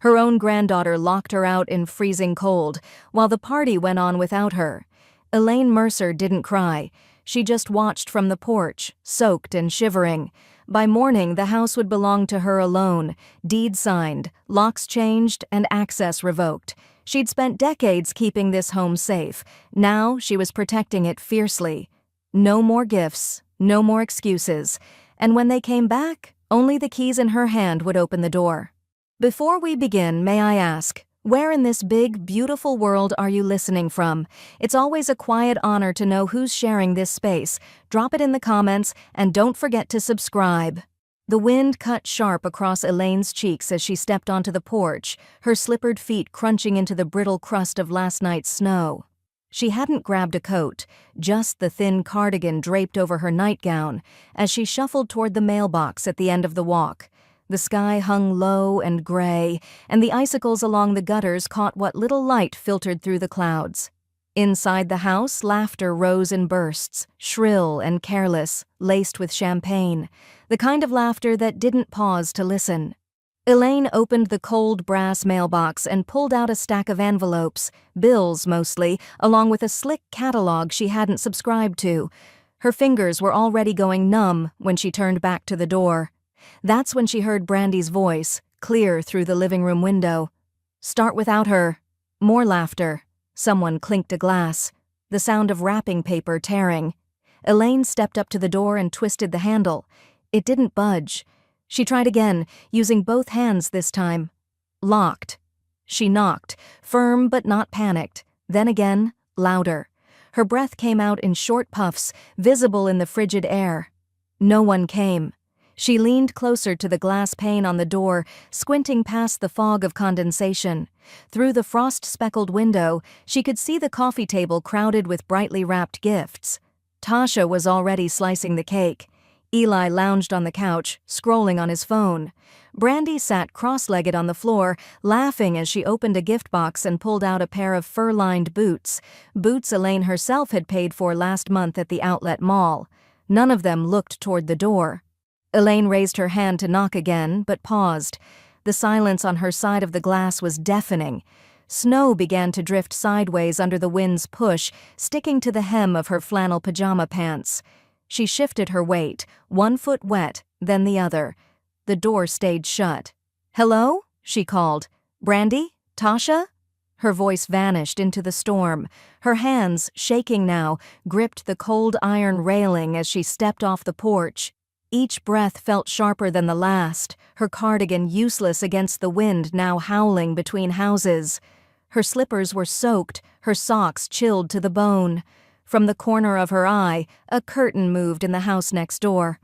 Her own granddaughter locked her out in freezing cold, while the party went on without her. Elaine Mercer didn't cry. She just watched from the porch, soaked and shivering. By morning, the house would belong to her alone, deed signed, locks changed, and access revoked. She'd spent decades keeping this home safe. Now she was protecting it fiercely. No more gifts, no more excuses. And when they came back, only the keys in her hand would open the door. Before we begin, may I ask, where in this big, beautiful world are you listening from? It's always a quiet honor to know who's sharing this space. Drop it in the comments, and don't forget to subscribe. The wind cut sharp across Elaine's cheeks as she stepped onto the porch, her slippered feet crunching into the brittle crust of last night's snow. She hadn't grabbed a coat, just the thin cardigan draped over her nightgown, as she shuffled toward the mailbox at the end of the walk. The sky hung low and gray, and the icicles along the gutters caught what little light filtered through the clouds. Inside the house, laughter rose in bursts, shrill and careless, laced with champagne, the kind of laughter that didn't pause to listen. Elaine opened the cold brass mailbox and pulled out a stack of envelopes, bills mostly, along with a slick catalog she hadn't subscribed to. Her fingers were already going numb when she turned back to the door. That's when she heard Brandy's voice, clear through the living room window. "Start without her." More laughter. Someone clinked a glass. The sound of wrapping paper tearing. Elaine stepped up to the door and twisted the handle. It didn't budge. She tried again, using both hands this time. Locked. She knocked, firm but not panicked. Then again, louder. Her breath came out in short puffs, visible in the frigid air. No one came. She leaned closer to the glass pane on the door, squinting past the fog of condensation. Through the frost-speckled window, she could see the coffee table crowded with brightly wrapped gifts. Tasha was already slicing the cake. Eli lounged on the couch, scrolling on his phone. Brandy sat cross-legged on the floor, laughing as she opened a gift box and pulled out a pair of fur-lined boots. Boots Elaine herself had paid for last month at the outlet mall. None of them looked toward the door. Elaine raised her hand to knock again, but paused. The silence on her side of the glass was deafening. Snow began to drift sideways under the wind's push, sticking to the hem of her flannel pajama pants. She shifted her weight, one foot wet, then the other. The door stayed shut. "Hello?" she called. "Brandy? Tasha?" Her voice vanished into the storm. Her hands, shaking now, gripped the cold iron railing as she stepped off the porch. Each breath felt sharper than the last, her cardigan useless against the wind now howling between houses. Her slippers were soaked, her socks chilled to the bone. From the corner of her eye, a curtain moved in the house next door.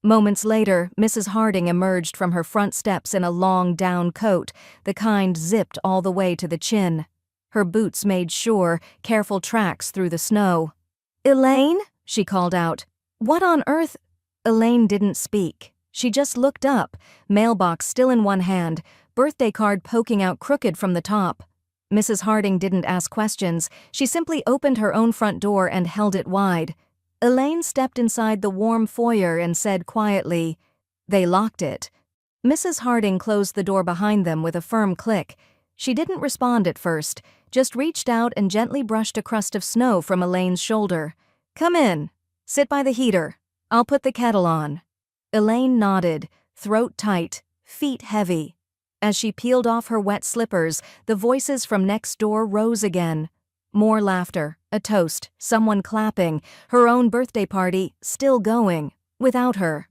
Moments later, Mrs. Harding emerged from her front steps in a long down coat, the kind zipped all the way to the chin. Her boots made sure, careful tracks through the snow. "Elaine?" she called out. "What on earth?" Elaine didn't speak. She just looked up, mailbox still in one hand, birthday card poking out crooked from the top. Mrs. Harding didn't ask questions. She simply opened her own front door and held it wide. Elaine stepped inside the warm foyer and said quietly, "They locked it." Mrs. Harding closed the door behind them with a firm click. She didn't respond at first, just reached out and gently brushed a crust of snow from Elaine's shoulder. "Come in. Sit by the heater. I'll put the kettle on." Elaine nodded, throat tight, feet heavy. As she peeled off her wet slippers, the voices from next door rose again. More laughter, a toast, someone clapping, her own birthday party still going, without her.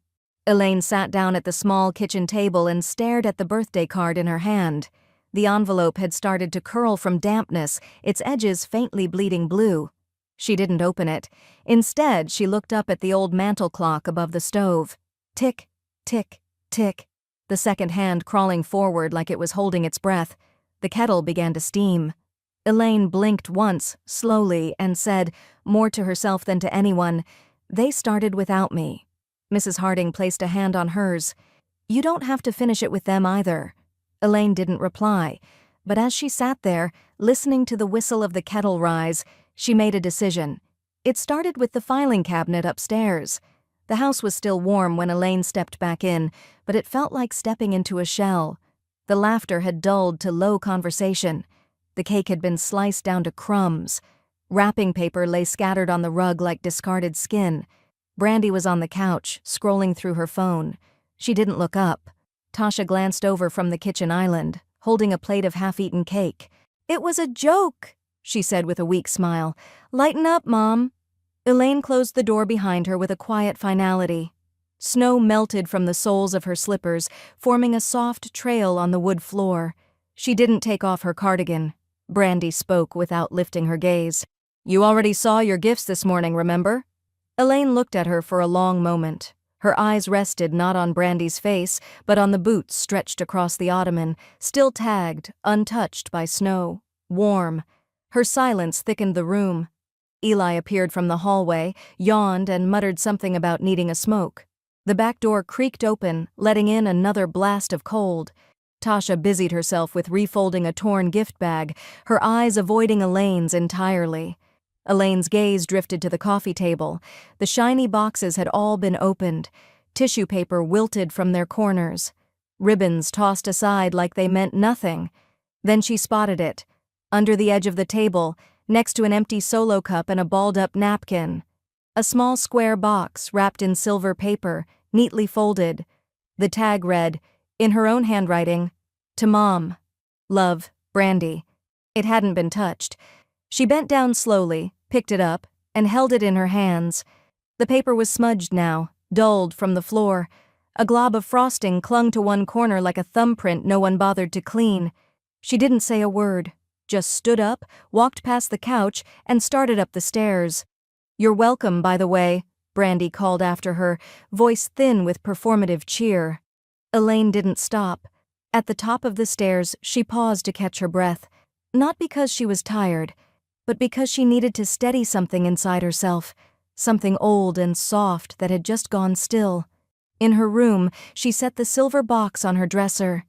Elaine sat down at the small kitchen table and stared at the birthday card in her hand. The envelope had started to curl from dampness, its edges faintly bleeding blue. She didn't open it. Instead, she looked up at the old mantel clock above the stove. Tick, tick, tick. The second hand crawling forward like it was holding its breath. The kettle began to steam. Elaine blinked once, slowly, and said, more to herself than to anyone, "They started without me." Mrs. Harding placed a hand on hers. "You don't have to finish it with them either." Elaine didn't reply, but as she sat there, listening to the whistle of the kettle rise, she made a decision. It started with the filing cabinet upstairs. The house was still warm when Elaine stepped back in, but it felt like stepping into a shell. The laughter had dulled to low conversation. The cake had been sliced down to crumbs. Wrapping paper lay scattered on the rug like discarded skin. Brandy was on the couch, scrolling through her phone. She didn't look up. Tasha glanced over from the kitchen island, holding a plate of half-eaten cake. "It was a joke," she said with a weak smile. "Lighten up, Mom." Elaine closed the door behind her with a quiet finality. Snow melted from the soles of her slippers, forming a soft trail on the wood floor. She didn't take off her cardigan. Brandy spoke without lifting her gaze. "You already saw your gifts this morning, remember?" Elaine looked at her for a long moment. Her eyes rested not on Brandy's face, but on the boots stretched across the ottoman, still tagged, untouched by snow, warm. Her silence thickened the room. Eli appeared from the hallway, yawned, and muttered something about needing a smoke. The back door creaked open, letting in another blast of cold. Tasha busied herself with refolding a torn gift bag, her eyes avoiding Elaine's entirely. Elaine's gaze drifted to the coffee table. The shiny boxes had all been opened. Tissue paper wilted from their corners. Ribbons tossed aside like they meant nothing. Then she spotted it. Under the edge of the table, next to an empty Solo cup and a balled-up napkin. A small square box wrapped in silver paper, neatly folded. The tag read, in her own handwriting, "To Mom. Love, Brandy." It hadn't been touched. She bent down slowly, picked it up, and held it in her hands. The paper was smudged now, dulled from the floor. A glob of frosting clung to one corner like a thumbprint no one bothered to clean. She didn't say a word, just stood up, walked past the couch, and started up the stairs. "You're welcome, by the way," Brandy called after her, voice thin with performative cheer. Elaine didn't stop. At the top of the stairs, she paused to catch her breath. Not because she was tired, but because she needed to steady something inside herself, something old and soft that had just gone still. In her room, she set the silver box on her dresser.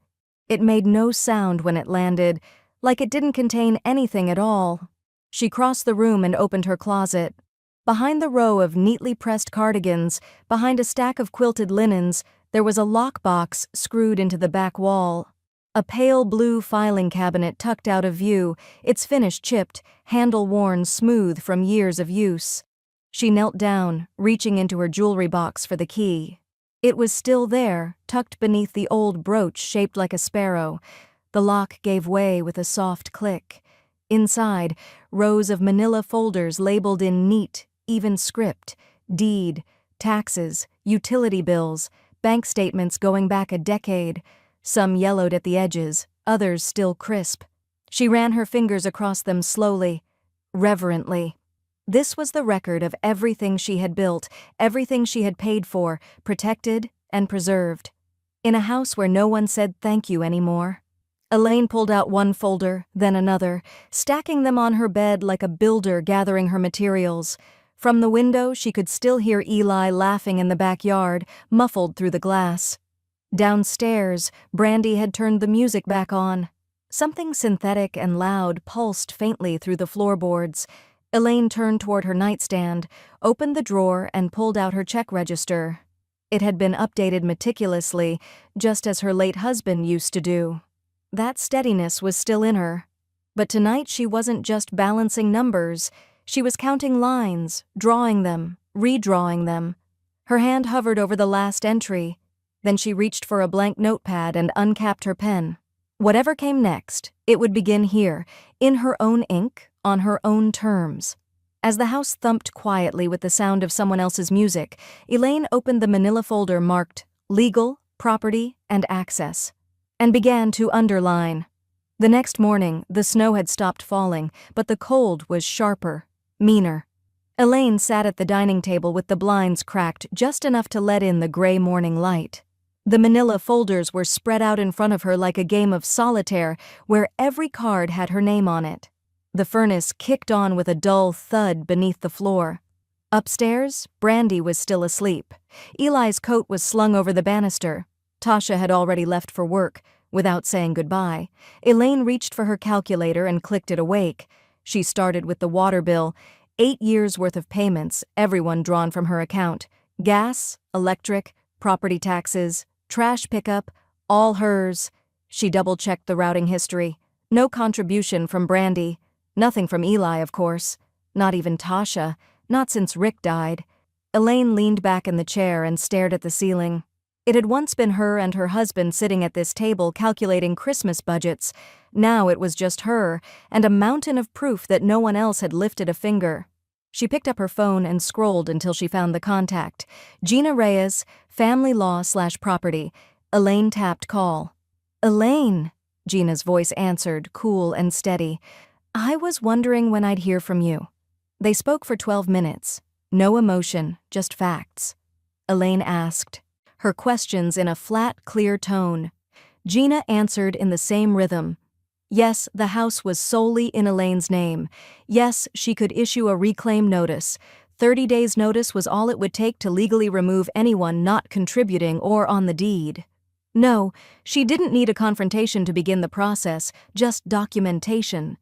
It made no sound when it landed, like it didn't contain anything at all. She crossed the room and opened her closet. Behind the row of neatly pressed cardigans, behind a stack of quilted linens, there was a lockbox screwed into the back wall. A pale blue filing cabinet tucked out of view, its finish chipped, handle worn smooth from years of use. She knelt down, reaching into her jewelry box for the key. It was still there, tucked beneath the old brooch shaped like a sparrow. The lock gave way with a soft click. Inside, rows of manila folders labeled in neat, even script, deed, taxes, utility bills, bank statements going back a decade. Some yellowed at the edges, others still crisp. She ran her fingers across them slowly, reverently. This was the record of everything she had built, everything she had paid for, protected and preserved. In a house where no one said thank you anymore. Elaine pulled out one folder, then another, stacking them on her bed like a builder gathering her materials. From the window, she could still hear Eli laughing in the backyard, muffled through the glass. Downstairs, Brandy had turned the music back on. Something synthetic and loud pulsed faintly through the floorboards. Elaine turned toward her nightstand, opened the drawer, and pulled out her check register. It had been updated meticulously, just as her late husband used to do. That steadiness was still in her. But tonight she wasn't just balancing numbers. She was counting lines, drawing them, redrawing them. Her hand hovered over the last entry. Then she reached for a blank notepad and uncapped her pen. Whatever came next, it would begin here, in her own ink, on her own terms. As the house thumped quietly with the sound of someone else's music, Elaine opened the manila folder marked Legal, Property, and Access, and began to underline. The next morning, the snow had stopped falling, but the cold was sharper, meaner. Elaine sat at the dining table with the blinds cracked just enough to let in the gray morning light. The manila folders were spread out in front of her like a game of solitaire where every card had her name on it. The furnace kicked on with a dull thud beneath the floor. Upstairs, Brandy was still asleep. Eli's coat was slung over the banister. Tasha had already left for work. Without saying goodbye, Elaine reached for her calculator and clicked it awake. She started with the water bill, 8 years' worth of payments, everyone drawn from her account. Gas, electric, property taxes, trash pickup, all hers. She double-checked the routing history. No contribution from Brandy. Nothing from Eli, of course. Not even Tasha. Not since Rick died. Elaine leaned back in the chair and stared at the ceiling. It had once been her and her husband sitting at this table calculating Christmas budgets. Now it was just her, and a mountain of proof that no one else had lifted a finger. She picked up her phone and scrolled until she found the contact. Gina Reyes, family law/property. Elaine tapped call. "Elaine," Gina's voice answered, cool and steady. "I was wondering when I'd hear from you." They spoke for 12 minutes. No emotion, just facts. Elaine asked, her questions in a flat, clear tone. Gina answered in the same rhythm. Yes, the house was solely in Elaine's name. Yes, she could issue a reclaim notice. 30 days' notice was all it would take to legally remove anyone not contributing or on the deed. No, she didn't need a confrontation to begin the process, just documentation.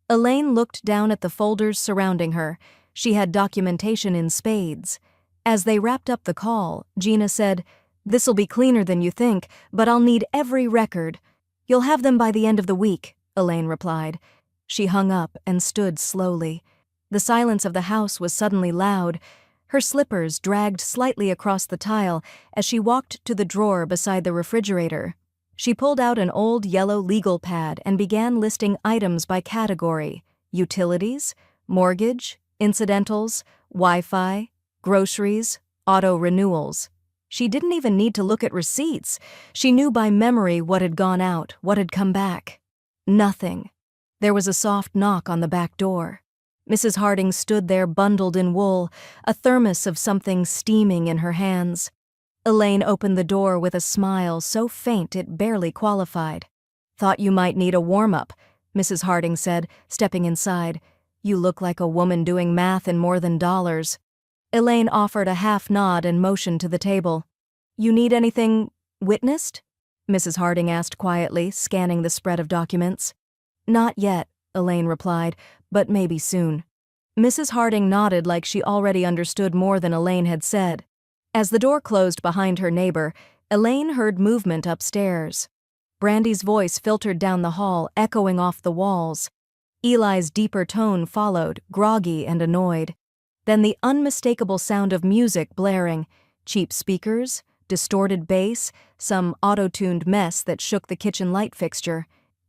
Elaine looked down at the folders surrounding her. She had documentation in spades. As they wrapped up the call, Gina said, "This'll be cleaner than you think, but I'll need every record." "You'll have them by the end of the week," Elaine replied. She hung up and stood slowly. The silence of the house was suddenly loud. Her slippers dragged slightly across the tile as she walked to the drawer beside the refrigerator. She pulled out an old yellow legal pad and began listing items by category: utilities, mortgage, incidentals, Wi-Fi, groceries, auto renewals. She didn't even need to look at receipts. She knew by memory what had gone out, what had come back. Nothing. There was a soft knock on the back door. Mrs. Harding stood there bundled in wool, a thermos of something steaming in her hands. Elaine opened the door with a smile so faint it barely qualified. "Thought you might need a warm-up," Mrs. Harding said, stepping inside. "You look like a woman doing math in more than dollars." Elaine offered a half nod and motioned to the table. "You need anything witnessed?" Mrs. Harding asked quietly, scanning the spread of documents. "Not yet," Elaine replied, "but maybe soon." Mrs. Harding nodded like she already understood more than Elaine had said. As the door closed behind her neighbor, Elaine heard movement upstairs. Brandy's voice filtered down the hall, echoing off the walls. Eli's deeper tone followed, groggy and annoyed. Then the unmistakable sound of music blaring, cheap speakers, distorted bass, some auto-tuned mess that shook the kitchen light fixture.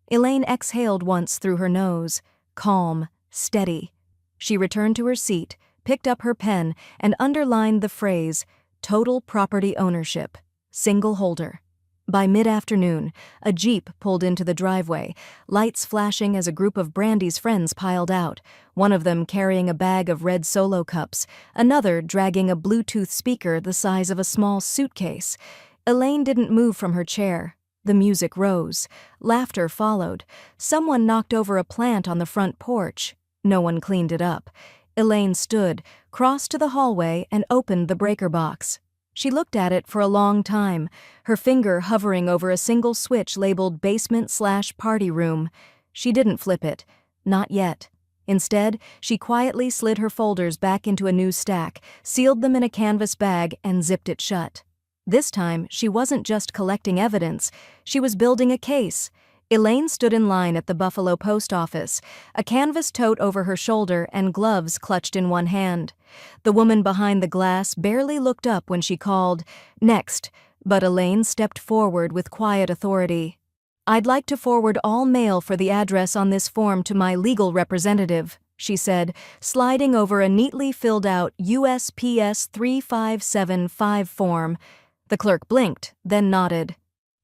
Elaine exhaled once through her nose, calm, steady. She returned to her seat, picked up her pen, and underlined the phrase, "Total property ownership, single holder." By mid-afternoon, a Jeep pulled into the driveway, lights flashing as a group of Brandy's friends piled out, one of them carrying a bag of red Solo cups, another dragging a Bluetooth speaker the size of a small suitcase. Elaine didn't move from her chair. The music rose. Laughter followed. Someone knocked over a plant on the front porch. No one cleaned it up. Elaine stood, crossed to the hallway, and opened the breaker box. She looked at it for a long time, her finger hovering over a single switch labeled basement/party room. She didn't flip it. Not yet. Instead, she quietly slid her folders back into a new stack, sealed them in a canvas bag, and zipped it shut. This time, she wasn't just collecting evidence. She was building a case. Elaine stood in line at the Buffalo post office, a canvas tote over her shoulder and gloves clutched in one hand. The woman behind the glass barely looked up when she called, "Next," but Elaine stepped forward with quiet authority. "I'd like to forward all mail for the address on this form to my legal representative," she said, sliding over a neatly filled-out USPS 3575 form. The clerk blinked, then nodded.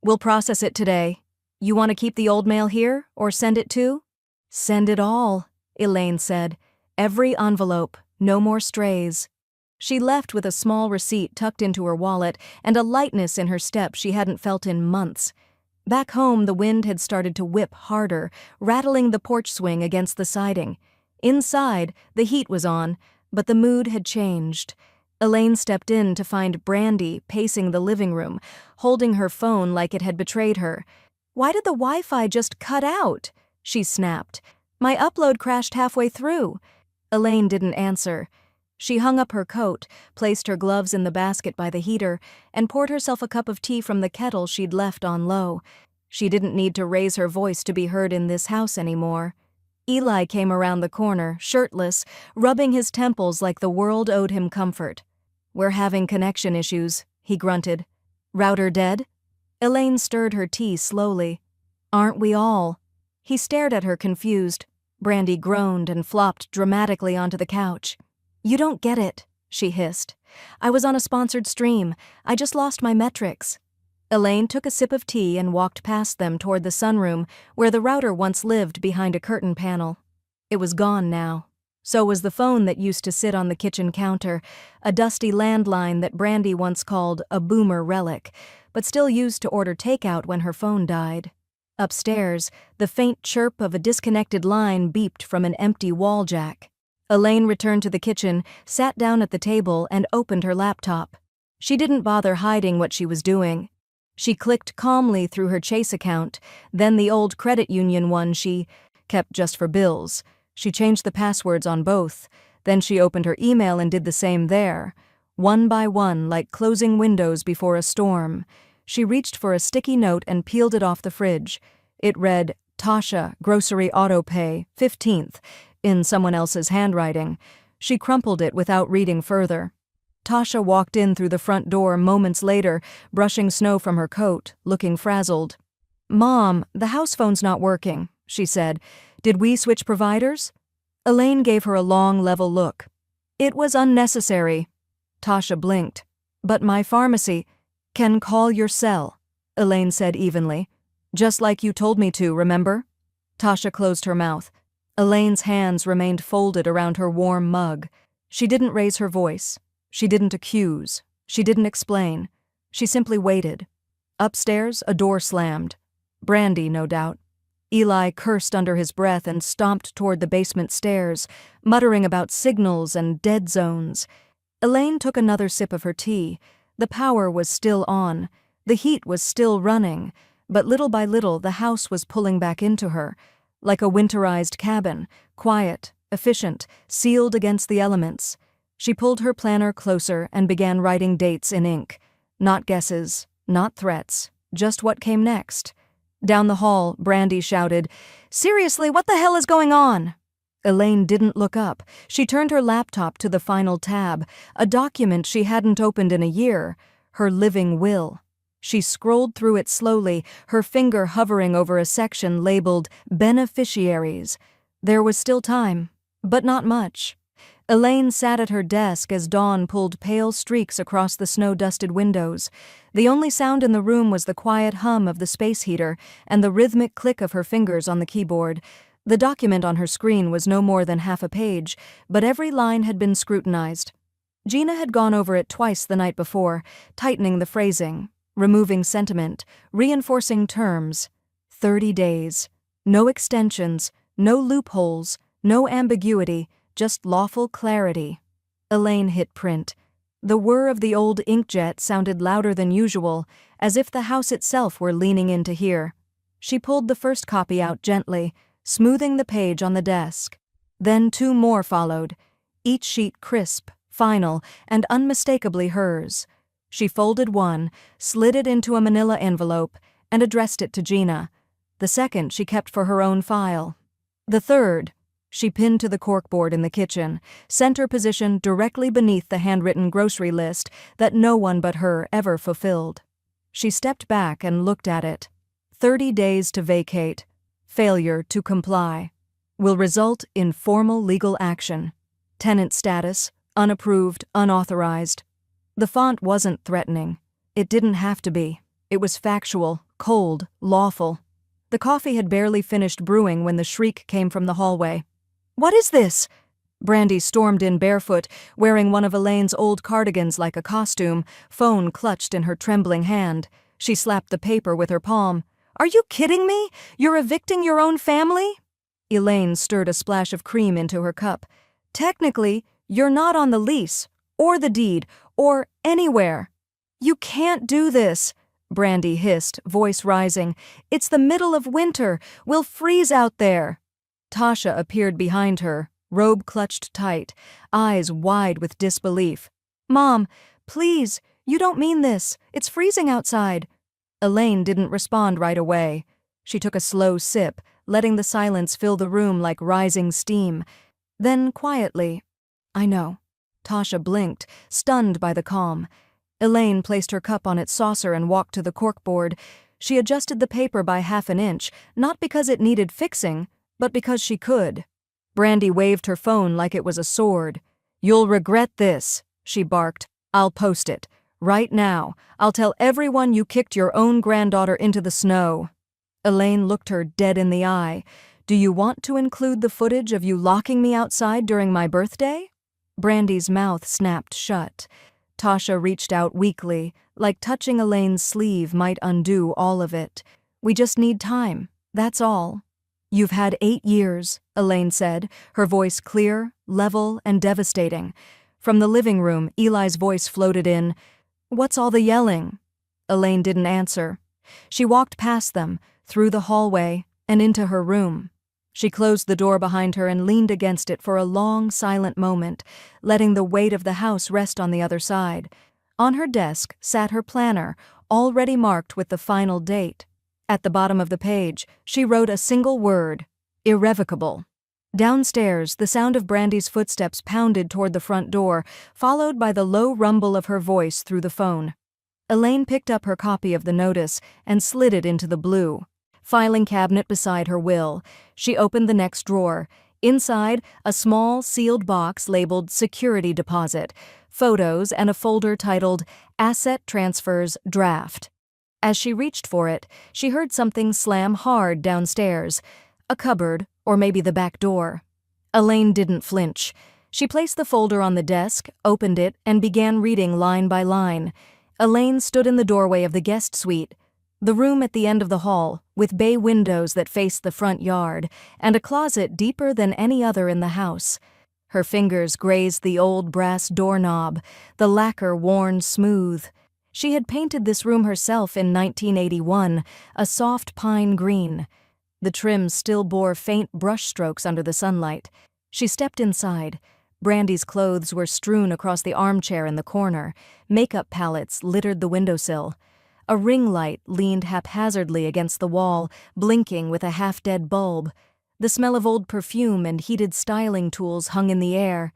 "We'll process it today. You want to keep the old mail here, or send it too?" "Send it all," Elaine said. "Every envelope, no more strays." She left with a small receipt tucked into her wallet and a lightness in her step she hadn't felt in months. Back home, the wind had started to whip harder, rattling the porch swing against the siding. Inside, the heat was on, but the mood had changed. Elaine stepped in to find Brandy pacing the living room, holding her phone like it had betrayed her. "Why did the Wi-Fi just cut out?" she snapped. "My upload crashed halfway through." Elaine didn't answer. She hung up her coat, placed her gloves in the basket by the heater, and poured herself a cup of tea from the kettle she'd left on low. She didn't need to raise her voice to be heard in this house anymore. Eli came around the corner, shirtless, rubbing his temples like the world owed him comfort. "We're having connection issues," he grunted. "Router dead?" Elaine stirred her tea slowly. "Aren't we all?" He stared at her confused. Brandy groaned and flopped dramatically onto the couch. "You don't get it," she hissed. "I was on a sponsored stream. I just lost my metrics." Elaine took a sip of tea and walked past them toward the sunroom where the router once lived behind a curtain panel. It was gone now. So was the phone that used to sit on the kitchen counter, a dusty landline that Brandy once called a boomer relic, but still used to order takeout when her phone died. Upstairs, the faint chirp of a disconnected line beeped from an empty wall jack. Elaine returned to the kitchen, sat down at the table, and opened her laptop. She didn't bother hiding what she was doing. She clicked calmly through her Chase account, then the old credit union one she kept just for bills. She changed the passwords on both. Then she opened her email and did the same there. One by one, like closing windows before a storm. She reached for a sticky note and peeled it off the fridge. It read, "Tasha, grocery auto pay, 15th, in someone else's handwriting. She crumpled it without reading further. Tasha walked in through the front door moments later, brushing snow from her coat, looking frazzled. "Mom, the house phone's not working," she said. "Did we switch providers?" Elaine gave her a long, level look. "It was unnecessary." Tasha blinked. "But my pharmacy—" "Can call your cell," Elaine said evenly. "Just like you told me to, remember?" Tasha closed her mouth. Elaine's hands remained folded around her warm mug. She didn't raise her voice. She didn't accuse. She didn't explain. She simply waited. Upstairs, a door slammed. Brandy, no doubt. Eli cursed under his breath and stomped toward the basement stairs, muttering about signals and dead zones. Elaine took another sip of her tea. The power was still on. The heat was still running. But little by little, the house was pulling back into her, like a winterized cabin, quiet, efficient, sealed against the elements. She pulled her planner closer and began writing dates in ink. Not guesses, not threats, just what came next. Down the hall, Brandy shouted, "Seriously, what the hell is going on?" Elaine didn't look up. She turned her laptop to the final tab, a document she hadn't opened in a year, her living will. She scrolled through it slowly, her finger hovering over a section labeled Beneficiaries. There was still time, but not much. Elaine sat at her desk as dawn pulled pale streaks across the snow-dusted windows. The only sound in the room was the quiet hum of the space heater and the rhythmic click of her fingers on the keyboard. The document on her screen was no more than half a page, but every line had been scrutinized. Gina had gone over it twice the night before, tightening the phrasing, removing sentiment, reinforcing terms. 30 days. No extensions, no loopholes, no ambiguity, just lawful clarity. Elaine hit print. The whir of the old inkjet sounded louder than usual, as if the house itself were leaning in to hear. She pulled the first copy out gently, smoothing the page on the desk. Then 2 more followed, each sheet crisp, final, and unmistakably hers. She folded one, slid it into a manila envelope, and addressed it to Gina. The second she kept for her own file. The third she pinned to the corkboard in the kitchen, center position directly beneath the handwritten grocery list that no one but her ever fulfilled. She stepped back and looked at it. 30 days to vacate. Failure to comply. Will result in formal legal action. Tenant status, unapproved, unauthorized. The font wasn't threatening. It didn't have to be. It was factual, cold, lawful. The coffee had barely finished brewing when the shriek came from the hallway. "What is this?" Brandy stormed in barefoot, wearing one of Elaine's old cardigans like a costume, phone clutched in her trembling hand. She slapped the paper with her palm. "Are you kidding me? You're evicting your own family?" Elaine stirred a splash of cream into her cup. "Technically, you're not on the lease, or the deed, or anywhere." "You can't do this," Brandy hissed, voice rising. "It's the middle of winter. We'll freeze out there." Tasha appeared behind her, robe clutched tight, eyes wide with disbelief. "Mom, please, you don't mean this. It's freezing outside." Elaine didn't respond right away. She took a slow sip, letting the silence fill the room like rising steam. Then, quietly, "I know." Tasha blinked, stunned by the calm. Elaine placed her cup on its saucer and walked to the corkboard. She adjusted the paper by half an inch, not because it needed fixing, but because she could. Brandy waved her phone like it was a sword. "You'll regret this," she barked. "I'll post it. Right now. I'll tell everyone you kicked your own granddaughter into the snow." Elaine looked her dead in the eye. "Do you want to include the footage of you locking me outside during my birthday?" Brandy's mouth snapped shut. Tasha reached out weakly, like touching Elaine's sleeve might undo all of it. "We just need time, that's all." "You've had 8 years," Elaine said, her voice clear, level, and devastating. From the living room, Eli's voice floated in, "What's all the yelling?" Elaine didn't answer. She walked past them, through the hallway, and into her room. She closed the door behind her and leaned against it for a long, silent moment, letting the weight of the house rest on the other side. On her desk sat her planner, already marked with the final date. At the bottom of the page, she wrote a single word: irrevocable. Downstairs, the sound of Brandy's footsteps pounded toward the front door, followed by the low rumble of her voice through the phone. Elaine picked up her copy of the notice and slid it into the blue filing cabinet beside her will. She opened the next drawer. Inside, a small, sealed box labeled Security Deposit, photos, and a folder titled Asset Transfers Draft. As she reached for it, she heard something slam hard downstairs. A cupboard, or maybe the back door. Elaine didn't flinch. She placed the folder on the desk, opened it, and began reading line by line. Elaine stood in the doorway of the guest suite, the room at the end of the hall, with bay windows that faced the front yard, and a closet deeper than any other in the house. Her fingers grazed the old brass doorknob, the lacquer worn smooth. She had painted this room herself in 1981, a soft pine green. The trim still bore faint brushstrokes under the sunlight. She stepped inside. Brandy's clothes were strewn across the armchair in the corner. Makeup palettes littered the windowsill. A ring light leaned haphazardly against the wall, blinking with a half-dead bulb. The smell of old perfume and heated styling tools hung in the air.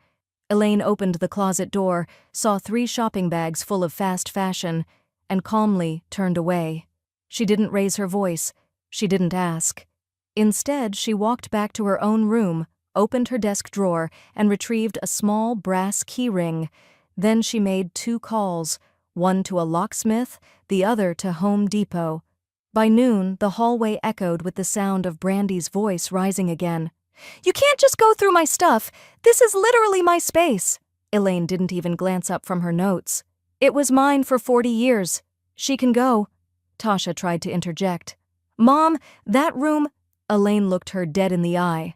Elaine opened the closet door, saw 3 shopping bags full of fast fashion, and calmly turned away. She didn't raise her voice. She didn't ask. Instead, she walked back to her own room, opened her desk drawer, and retrieved a small brass keyring. Then she made 2 calls, one to a locksmith, the other to Home Depot. By noon, the hallway echoed with the sound of Brandy's voice rising again. "You can't just go through my stuff. This is literally my space." Elaine didn't even glance up from her notes. "It was mine for 40 years. She can go." Tasha tried to interject. "Mom, that room—" Elaine looked her dead in the eye.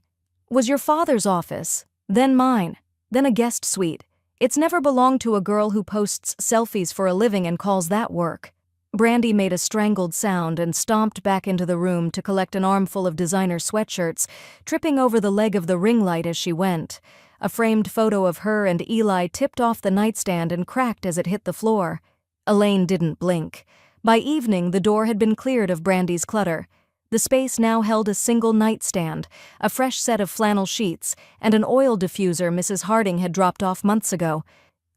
"Was your father's office, then mine, then a guest suite. It's never belonged to a girl who posts selfies for a living and calls that work." Brandy made a strangled sound and stomped back into the room to collect an armful of designer sweatshirts, tripping over the leg of the ring light as she went. A framed photo of her and Eli tipped off the nightstand and cracked as it hit the floor. Elaine didn't blink. By evening, the door had been cleared of Brandy's clutter. The space now held a single nightstand, a fresh set of flannel sheets, and an oil diffuser Mrs. Harding had dropped off months ago.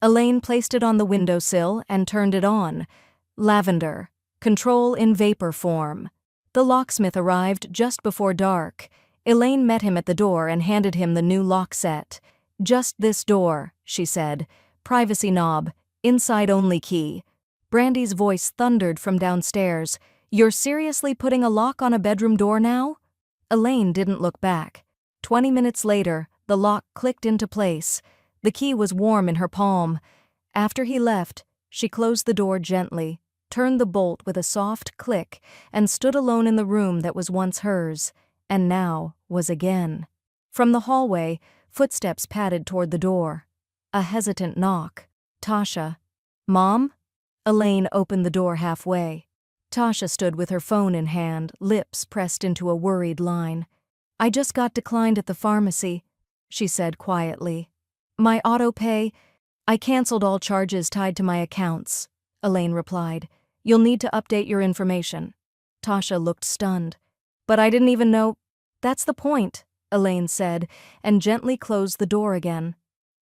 Elaine placed it on the windowsill and turned it on. Lavender. Control in vapor form. The locksmith arrived just before dark. Elaine met him at the door and handed him the new lock set. "Just this door," she said. "Privacy knob. Inside-only key." Brandy's voice thundered from downstairs. "You're seriously putting a lock on a bedroom door now?" Elaine didn't look back. 20 minutes later, the lock clicked into place. The key was warm in her palm. After he left, she closed the door gently, turned the bolt with a soft click, and stood alone in the room that was once hers, and now was again. From the hallway, footsteps padded toward the door. A hesitant knock. "Tasha." "Mom?" Elaine opened the door halfway. Tasha stood with her phone in hand, lips pressed into a worried line. "I just got declined at the pharmacy," she said quietly. "My auto pay—" "I canceled all charges tied to my accounts," Elaine replied. You'll need to update your information." Tasha looked stunned. "But I didn't even know—" "That's the point," Elaine said, and gently closed the door again.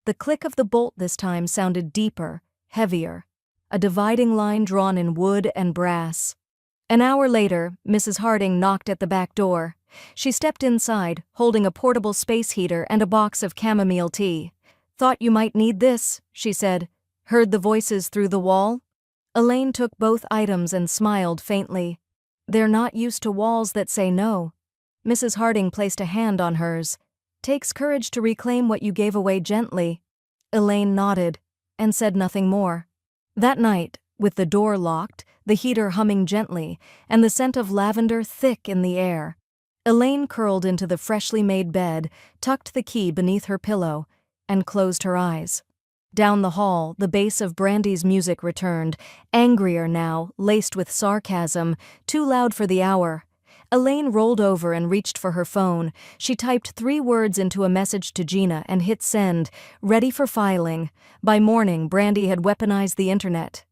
The click of the bolt this time sounded deeper, heavier, a dividing line drawn in wood and brass. An hour later, Mrs. Harding knocked at the back door. She stepped inside, holding a portable space heater and a box of chamomile tea. "Thought you might need this," she said. "Heard the voices through the wall?" Elaine took both items and smiled faintly. "They're not used to walls that say no." Mrs. Harding placed a hand on hers. "Takes courage to reclaim what you gave away gently." Elaine nodded and said nothing more. That night, with the door locked, the heater humming gently, and the scent of lavender thick in the air, Elaine curled into the freshly made bed, tucked the key beneath her pillow, and closed her eyes. Down the hall, the bass of Brandy's music returned, angrier now, laced with sarcasm, too loud for the hour. Elaine rolled over and reached for her phone. She typed 3 words into a message to Gina and hit send, ready for filing. By morning, Brandy had weaponized the internet.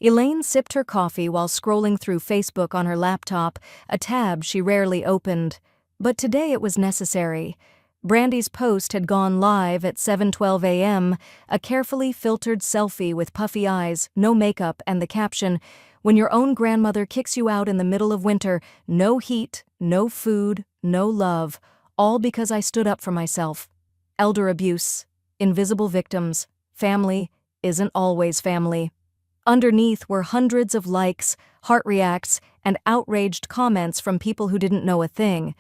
Elaine sipped her coffee while scrolling through Facebook on her laptop, a tab she rarely opened. But today it was necessary. Brandy's post had gone live at 7:12 a.m., a carefully filtered selfie with puffy eyes, no makeup, and the caption, "When your own grandmother kicks you out in the middle of winter, no heat, no food, no love, all because I stood up for myself. Elder abuse, invisible victims, family isn't always family." Underneath were hundreds of likes, heart reacts, and outraged comments from people who didn't know a thing.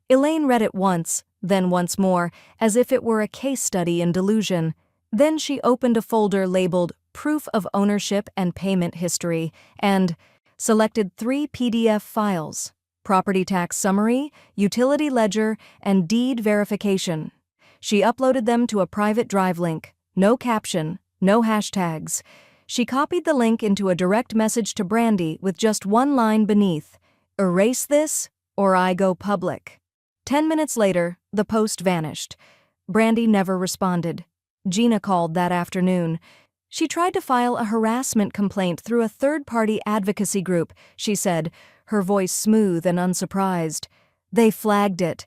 Elaine read it once, then once more, as if it were a case study in delusion. Then she opened a folder labeled Proof of Ownership and Payment History and selected 3 PDF files: Property Tax Summary, Utility Ledger, and Deed Verification. She uploaded them to a private drive link, no caption, no hashtags. She copied the link into a direct message to Brandy with just one line beneath, "Erase this, or I go public." 10 minutes later, the post vanished. Brandy never responded. Gina called that afternoon. She tried to file a harassment complaint through a third-party advocacy group, she said, her voice smooth and unsurprised. "They flagged it.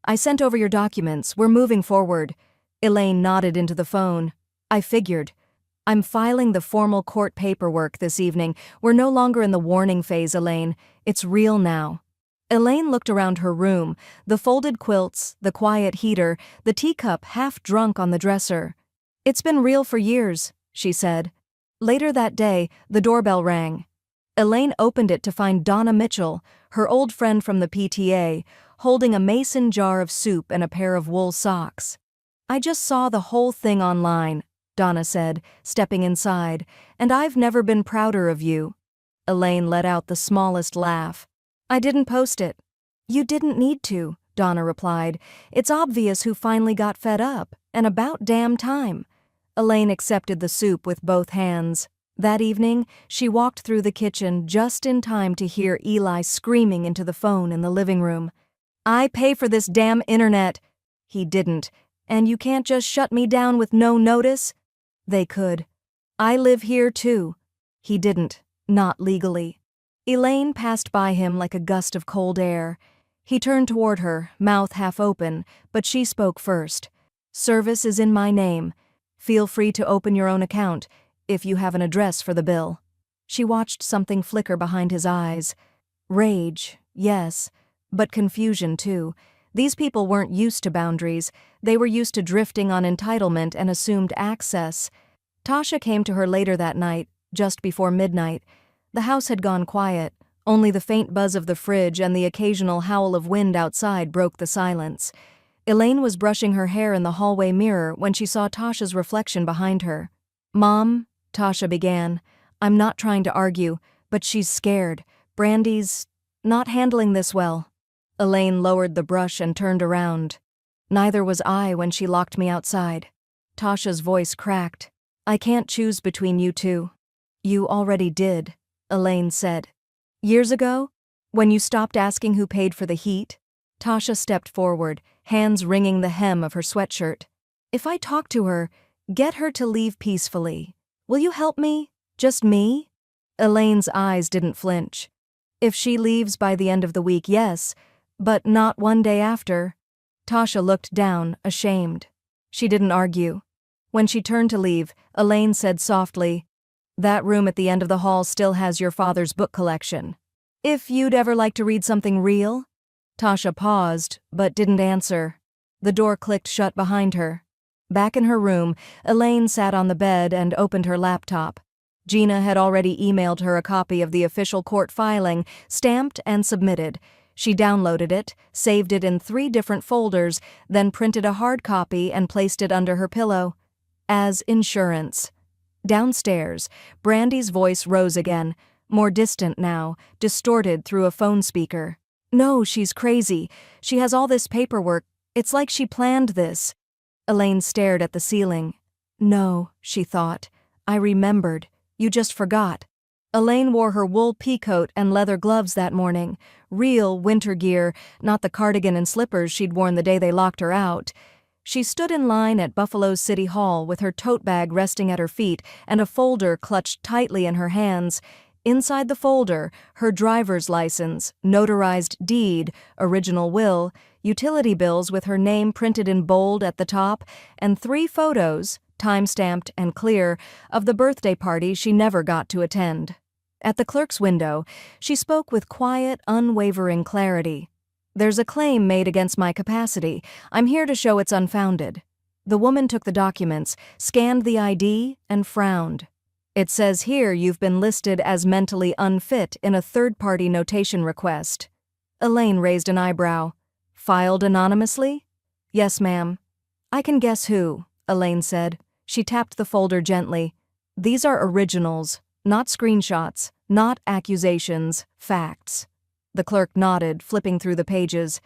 I sent over your documents. We're moving forward." Elaine nodded into the phone. "I figured. I'm filing the formal court paperwork this evening. We're no longer in the warning phase, Elaine. It's real now." Elaine looked around her room, the folded quilts, the quiet heater, the teacup half drunk on the dresser. "It's been real for years," she said. Later that day, the doorbell rang. Elaine opened it to find Donna Mitchell, her old friend from the PTA, holding a mason jar of soup and a pair of wool socks. "I just saw the whole thing online," Donna said, stepping inside, "and I've never been prouder of you." Elaine let out the smallest laugh. "I didn't post it." "You didn't need to," Donna replied. "It's obvious who finally got fed up, and about damn time." Elaine accepted the soup with both hands. That evening, she walked through the kitchen just in time to hear Eli screaming into the phone in the living room. "I pay for this damn internet." "He didn't. And you can't just shut me down with no notice." "They could. I live here too." "He didn't. Not legally." Elaine passed by him like a gust of cold air. He turned toward her, mouth half open, but she spoke first. "Service is in my name. Feel free to open your own account, if you have an address for the bill." She watched something flicker behind his eyes. Rage, yes, but confusion too. These people weren't used to boundaries. They were used to drifting on entitlement and assumed access. Tasha came to her later that night, just before midnight. The house had gone quiet. Only the faint buzz of the fridge and the occasional howl of wind outside broke the silence. Elaine was brushing her hair in the hallway mirror when she saw Tasha's reflection behind her. "Mom," Tasha began, "I'm not trying to argue, but she's scared. Brandy's not handling this well." Elaine lowered the brush and turned around. "Neither was I when she locked me outside." Tasha's voice cracked. "I can't choose between you two." "You already did," Elaine said. "Years ago? When you stopped asking who paid for the heat?" Tasha stepped forward, hands wringing the hem of her sweatshirt. "If I talk to her, get her to leave peacefully. Will you help me? Just me?" Elaine's eyes didn't flinch. If she leaves by the end of the week, yes, but not one day after. Tasha looked down, ashamed. She didn't argue. When she turned to leave, Elaine said softly, "That room at the end of the hall still has your father's book collection. If you'd ever like to read something real?" Tasha paused, but didn't answer. The door clicked shut behind her. Back in her room, Elaine sat on the bed and opened her laptop. Gina had already emailed her a copy of the official court filing, stamped and submitted. She downloaded it, saved it in 3 different folders, then printed a hard copy and placed it under her pillow. As insurance. Downstairs, Brandy's voice rose again, more distant now, distorted through a phone speaker. "No, she's crazy. She has all this paperwork. It's like she planned this." Elaine stared at the ceiling. "No," she thought. "I remembered. You just forgot." Elaine wore her wool peacoat and leather gloves that morning. Real winter gear, not the cardigan and slippers she'd worn the day they locked her out. She stood in line at Buffalo's City Hall with her tote bag resting at her feet and a folder clutched tightly in her hands. Inside the folder, her driver's license, notarized deed, original will, utility bills with her name printed in bold at the top, and 3 photos, time-stamped and clear, of the birthday party she never got to attend. At the clerk's window, she spoke with quiet, unwavering clarity. "There's a claim made against my capacity. I'm here to show it's unfounded." The woman took the documents, scanned the ID, and frowned. "It says here you've been listed as mentally unfit in a third-party notation request." Elaine raised an eyebrow. "Filed anonymously?" "Yes, ma'am." "I can guess who," Elaine said. She tapped the folder gently. "These are originals, not screenshots, not accusations, facts." The clerk nodded, flipping through the pages.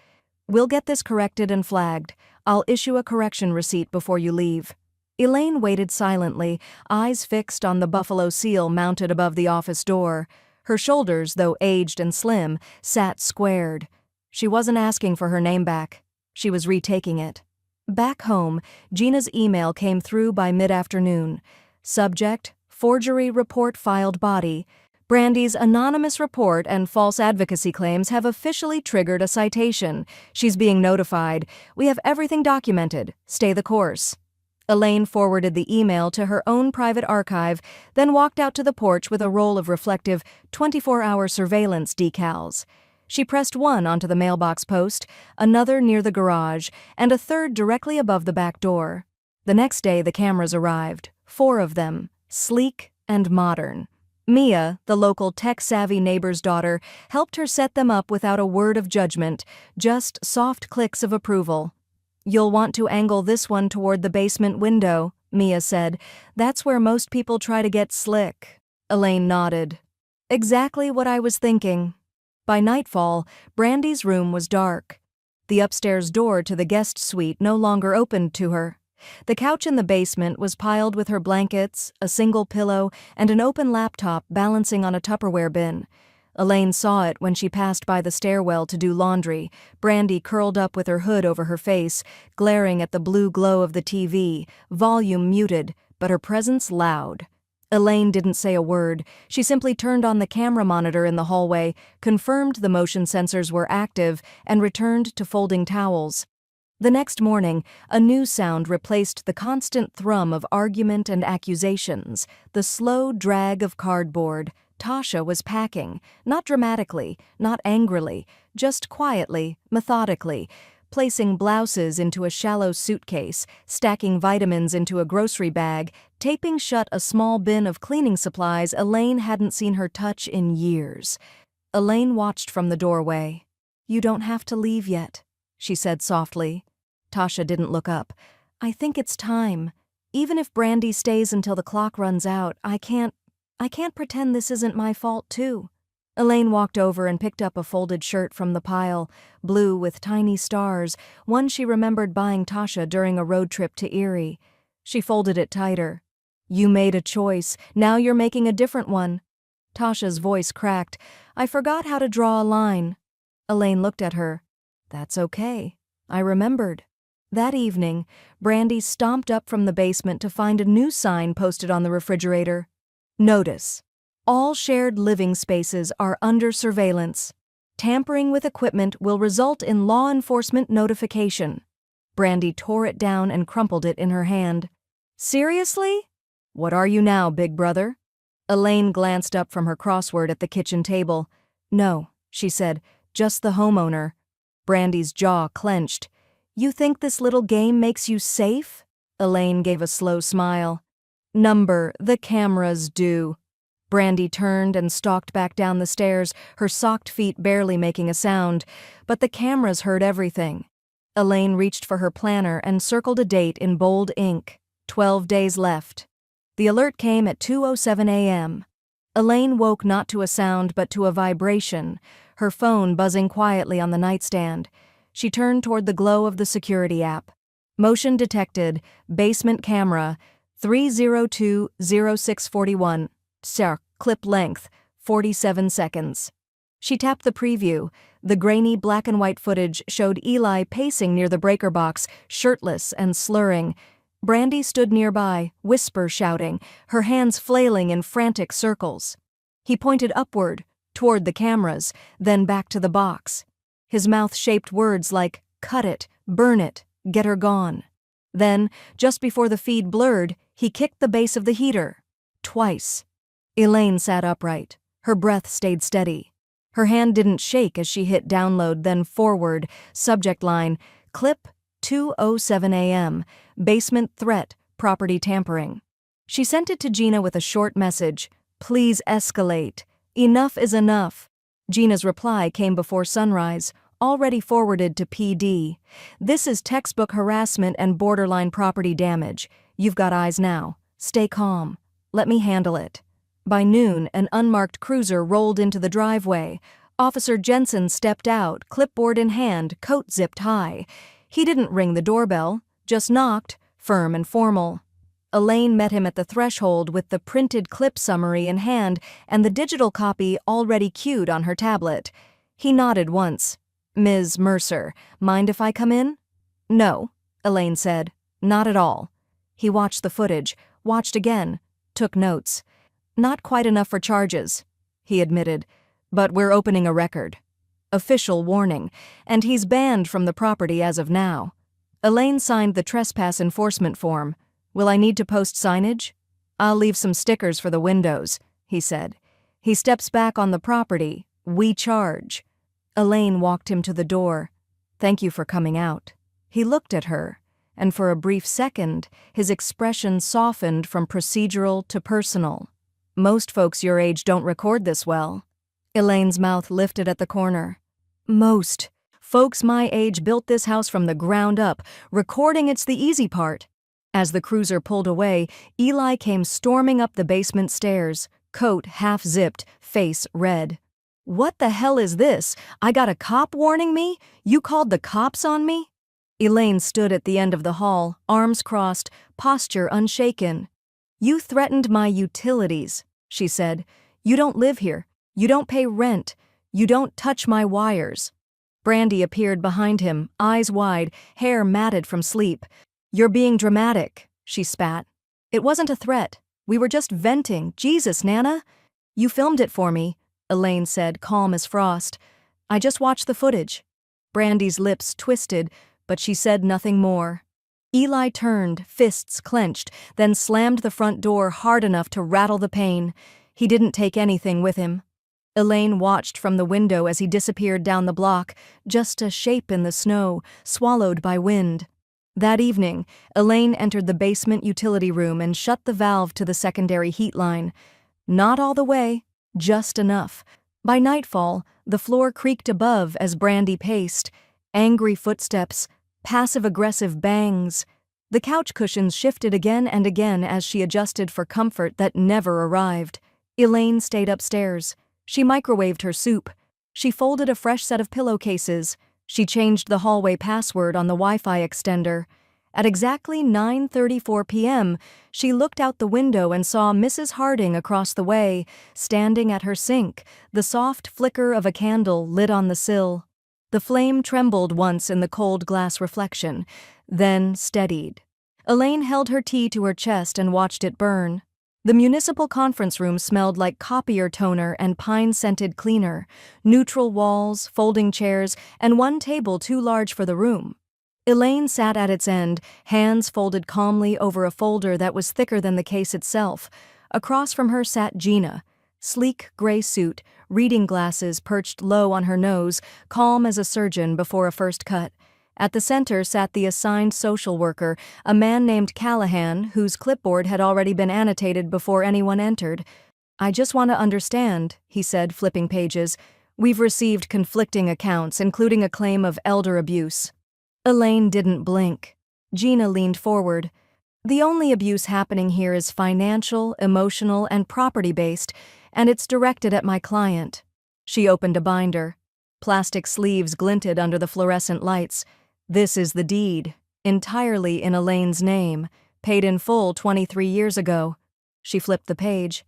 "We'll get this corrected and flagged. I'll issue a correction receipt before you leave." Elaine waited silently, eyes fixed on the buffalo seal mounted above the office door. Her shoulders, though aged and slim, sat squared. She wasn't asking for her name back. She was retaking it. Back home, Gina's email came through by mid-afternoon. Subject, forgery report filed body. Brandy's anonymous report and false advocacy claims have officially triggered a citation. She's being notified. We have everything documented. Stay the course. Elaine forwarded the email to her own private archive, then walked out to the porch with a roll of reflective 24-hour surveillance decals. She pressed one onto the mailbox post, another near the garage, and a third directly above the back door. The next day the cameras arrived, 4 of them, sleek and modern. Mia, the local tech-savvy neighbor's daughter, helped her set them up without a word of judgment, just soft clicks of approval. "You'll want to angle this one toward the basement window," Mia said. "That's where most people try to get slick." Elaine nodded. "Exactly what I was thinking." By nightfall, Brandy's room was dark. The upstairs door to the guest suite no longer opened to her. The couch in the basement was piled with her blankets, a single pillow, and an open laptop balancing on a Tupperware bin. Elaine saw it when she passed by the stairwell to do laundry, Brandy curled up with her hood over her face, glaring at the blue glow of the TV, volume muted, but her presence loud. Elaine didn't say a word. She simply turned on the camera monitor in the hallway, confirmed the motion sensors were active, and returned to folding towels. The next morning, a new sound replaced the constant thrum of argument and accusations, the slow drag of cardboard. Tasha was packing, not dramatically, not angrily, just quietly, methodically, placing blouses into a shallow suitcase, stacking vitamins into a grocery bag, taping shut a small bin of cleaning supplies Elaine hadn't seen her touch in years. Elaine watched from the doorway. "You don't have to leave yet," she said softly. Tasha didn't look up. "I think it's time. Even if Brandy stays until the clock runs out, I can't pretend this isn't my fault, too." Elaine walked over and picked up a folded shirt from the pile, blue with tiny stars, one she remembered buying Tasha during a road trip to Erie. She folded it tighter. "You made a choice. Now you're making a different one." Tasha's voice cracked. "I forgot how to draw a line." Elaine looked at her. "That's okay. I remembered." That evening, Brandy stomped up from the basement to find a new sign posted on the refrigerator. "Notice. All shared living spaces are under surveillance. Tampering with equipment will result in law enforcement notification. Brandy tore it down and crumpled it in her hand. Seriously? What are you now, big brother? Elaine glanced up from her crossword at the kitchen table. No, she said, just the homeowner. Brandy's jaw clenched. You think this little game makes you safe? Elaine gave a slow smile. Number, the cameras do. Brandy turned and stalked back down the stairs, her socked feet barely making a sound, but the cameras heard everything. Elaine reached for her planner and circled a date in bold ink. 12 days left. The alert came at 2:07 a.m. Elaine woke not to a sound but to a vibration, her phone buzzing quietly on the nightstand. She turned toward the glow of the security app. Motion detected, basement camera, 302-0641. Clip length, 47 seconds. She tapped the preview. The grainy black and white footage showed Eli pacing near the breaker box, shirtless and slurring. Brandy stood nearby, whisper shouting, her hands flailing in frantic circles. He pointed upward, toward the cameras, then back to the box. His mouth shaped words like, cut it, burn it, get her gone. Then, just before the feed blurred, he kicked the base of the heater. Twice. Elaine sat upright. Her breath stayed steady. Her hand didn't shake as she hit download, then forward, subject line, clip 2:07 a.m., basement threat, property tampering. She sent it to Gina with a short message, please escalate. Enough is enough. Gina's reply came before sunrise, already forwarded to PD. This is textbook harassment and borderline property damage. You've got eyes now. Stay calm. Let me handle it. By noon, an unmarked cruiser rolled into the driveway. Officer Jensen stepped out, clipboard in hand, coat zipped high. He didn't ring the doorbell, just knocked, firm and formal. Elaine met him at the threshold with the printed clip summary in hand and the digital copy already queued on her tablet. He nodded once. Ms. Mercer, mind if I come in? No, Elaine said. Not at all. He watched the footage, watched again, took notes. Not quite enough for charges, he admitted, but we're opening a record. Official warning, and he's banned from the property as of now. Elaine signed the trespass enforcement form. Will I need to post signage? I'll leave some stickers for the windows, he said. He steps back on the property. We charge. Elaine walked him to the door. Thank you for coming out. He looked at her, and for a brief second, his expression softened from procedural to personal. Most folks your age don't record this well. Elaine's mouth lifted at the corner. Most. Folks my age built this house from the ground up. Recording it's the easy part. As the cruiser pulled away, Eli came storming up the basement stairs, coat half-zipped, face red. What the hell is this? I got a cop warning me? You called the cops on me? Elaine stood at the end of the hall, arms crossed, posture unshaken. You threatened my utilities, she said. You don't live here. You don't pay rent. You don't touch my wires. Brandy appeared behind him, eyes wide, hair matted from sleep. You're being dramatic, she spat. It wasn't a threat. We were just venting. Jesus, Nana. You filmed it for me, Elaine said, calm as frost. I just watched the footage. Brandy's lips twisted, but she said nothing more. Eli turned, fists clenched, then slammed the front door hard enough to rattle the pane. He didn't take anything with him. Elaine watched from the window as he disappeared down the block, just a shape in the snow, swallowed by wind. That evening, Elaine entered the basement utility room and shut the valve to the secondary heat line. Not all the way, just enough. By nightfall, the floor creaked above as Brandy paced. Angry footsteps, passive-aggressive bangs. The couch cushions shifted again and again as she adjusted for comfort that never arrived. Elaine stayed upstairs. She microwaved her soup. She folded a fresh set of pillowcases. She changed the hallway password on the Wi-Fi extender. At exactly 9:34 p.m., she looked out the window and saw Mrs. Harding across the way, standing at her sink, the soft flicker of a candle lit on the sill. The flame trembled once in the cold glass reflection, then steadied. Elaine held her tea to her chest and watched it burn. The municipal conference room smelled like copier toner and pine-scented cleaner, neutral walls, folding chairs, and one table too large for the room. Elaine sat at its end, hands folded calmly over a folder that was thicker than the case itself. Across from her sat Gina, sleek gray suit, reading glasses perched low on her nose, calm as a surgeon before a first cut. At the center sat the assigned social worker, a man named Callahan, whose clipboard had already been annotated before anyone entered. "I just want to understand," he said, flipping pages. "We've received conflicting accounts, including a claim of elder abuse." Elaine didn't blink. Gina leaned forward. "The only abuse happening here is financial, emotional, and property-based, and it's directed at my client." She opened a binder. Plastic sleeves glinted under the fluorescent lights. "This is the deed, entirely in Elaine's name, paid in full 23 years ago." She flipped the page.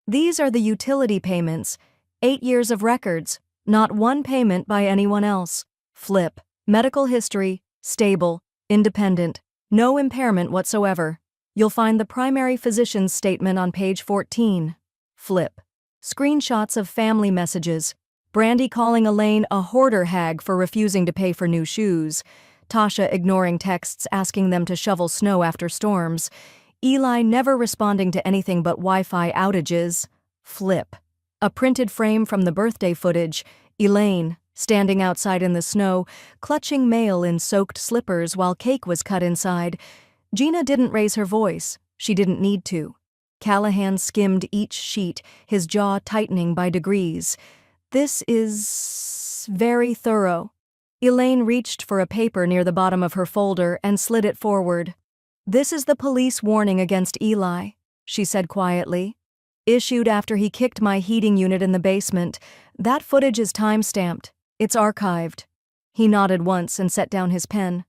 "These are the utility payments, 8 years of records, not one payment by anyone else. Flip. Medical history, stable, independent, no impairment whatsoever. You'll find the primary physician's statement on page 14. Flip. Screenshots of family messages. Brandy calling Elaine a hoarder hag for refusing to pay for new shoes. Tasha ignoring texts asking them to shovel snow after storms. Eli never responding to anything but Wi-Fi outages. Flip. A printed frame from the birthday footage. Elaine, standing outside in the snow, clutching mail in soaked slippers while cake was cut inside. Gina didn't raise her voice. She didn't need to. Callahan skimmed each sheet, his jaw tightening by degrees. "This is very thorough." Elaine reached for a paper near the bottom of her folder and slid it forward. "This is the police warning against Eli," she said quietly. "Issued after he kicked my heating unit in the basement. That footage is time-stamped. It's archived." He nodded once and set down his pen.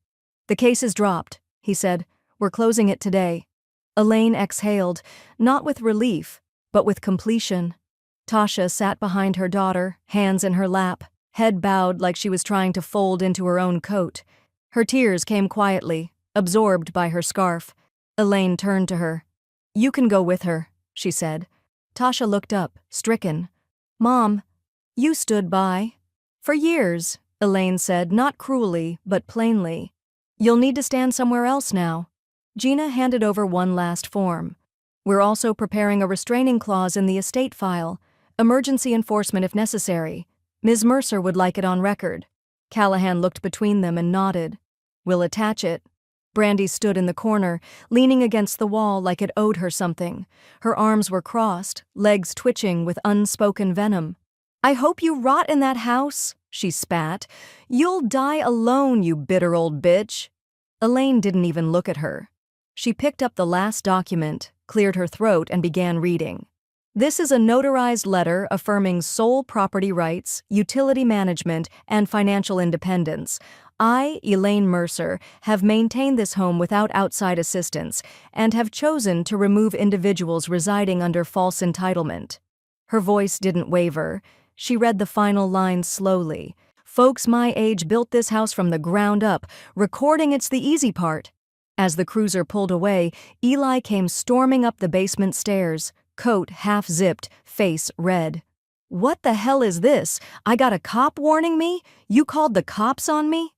"The case is dropped," he said. "We're closing it today." Elaine exhaled, not with relief, but with completion. Tasha sat behind her daughter, hands in her lap, head bowed like she was trying to fold into her own coat. Her tears came quietly, absorbed by her scarf. Elaine turned to her. "You can go with her," she said. Tasha looked up, stricken. "Mom, you stood by." "For years," Elaine said, not cruelly, but plainly. "You'll need to stand somewhere else now." Gina handed over one last form. "We're also preparing a restraining clause in the estate file. Emergency enforcement if necessary. Ms. Mercer would like it on record." Callahan looked between them and nodded. "We'll attach it." Brandy stood in the corner, leaning against the wall like it owed her something. Her arms were crossed, legs twitching with unspoken venom. "I hope you rot in that house," she spat. "You'll die alone, you bitter old bitch." Elaine didn't even look at her. She picked up the last document, cleared her throat, and began reading. "This is a notarized letter affirming sole property rights, utility management, and financial independence. I, Elaine Mercer, have maintained this home without outside assistance and have chosen to remove individuals residing under false entitlement." Her voice didn't waver. She read the final lines slowly. "Folks my age built this house from the ground up. Recording it's the easy part." As the cruiser pulled away, Eli came storming up the basement stairs, coat half-zipped, face red. "What the hell is this? I got a cop warning me? You called the cops on me?"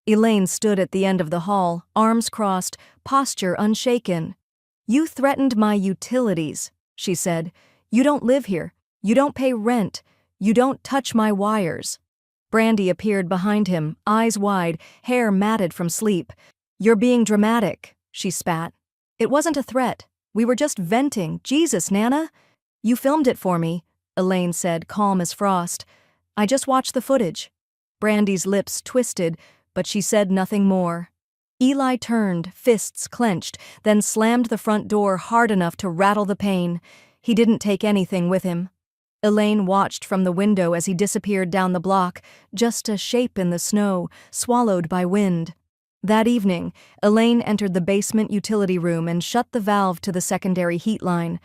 Elaine stood at the end of the hall, arms crossed, posture unshaken. "You threatened my utilities," she said. "You don't live here. You don't pay rent. You don't touch my wires." Brandy appeared behind him, eyes wide, hair matted from sleep. "You're being dramatic," she spat. "It wasn't a threat. We were just venting. Jesus, Nana." "You filmed it for me," Elaine said, calm as frost. "I just watched the footage." Brandy's lips twisted, but she said nothing more. Eli turned, fists clenched, then slammed the front door hard enough to rattle the pane. He didn't take anything with him. Elaine watched from the window as he disappeared down the block, just a shape in the snow, swallowed by wind. That evening, Elaine entered the basement utility room and shut the valve to the secondary heat line.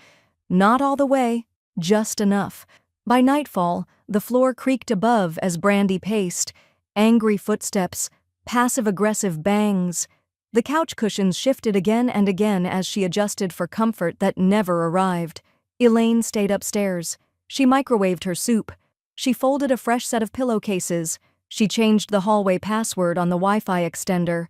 Not all the way, just enough. By nightfall, the floor creaked above as Brandy paced. Angry footsteps, passive-aggressive bangs. The couch cushions shifted again and again as she adjusted for comfort that never arrived. Elaine stayed upstairs. She microwaved her soup. She folded a fresh set of pillowcases. She changed the hallway password on the Wi-Fi extender.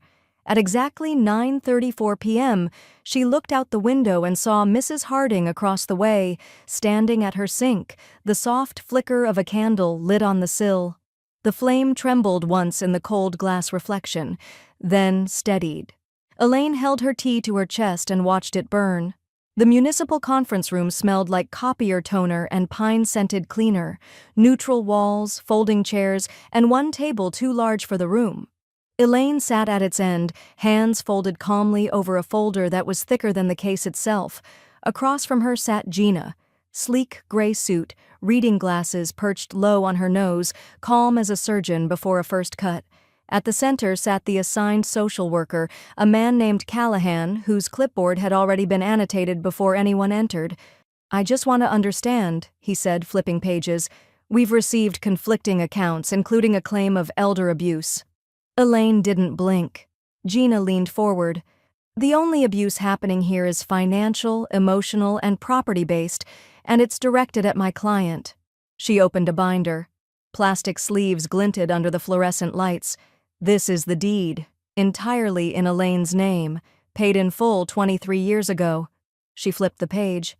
At exactly 9:34 p.m., she looked out the window and saw Mrs. Harding across the way, standing at her sink, the soft flicker of a candle lit on the sill. The flame trembled once in the cold glass reflection, then steadied. Elaine held her tea to her chest and watched it burn. The municipal conference room smelled like copier toner and pine-scented cleaner, neutral walls, folding chairs, and one table too large for the room. Elaine sat at its end, hands folded calmly over a folder that was thicker than the case itself. Across from her sat Gina, sleek gray suit, reading glasses perched low on her nose, calm as a surgeon before a first cut. At the center sat the assigned social worker, a man named Callahan, whose clipboard had already been annotated before anyone entered. "I just want to understand," he said, flipping pages. "We've received conflicting accounts, including a claim of elder abuse." Elaine didn't blink. Gina leaned forward. "The only abuse happening here is financial, emotional, and property-based, and it's directed at my client." She opened a binder. Plastic sleeves glinted under the fluorescent lights. "This is the deed, entirely in Elaine's name, paid in full 23 years ago." She flipped the page.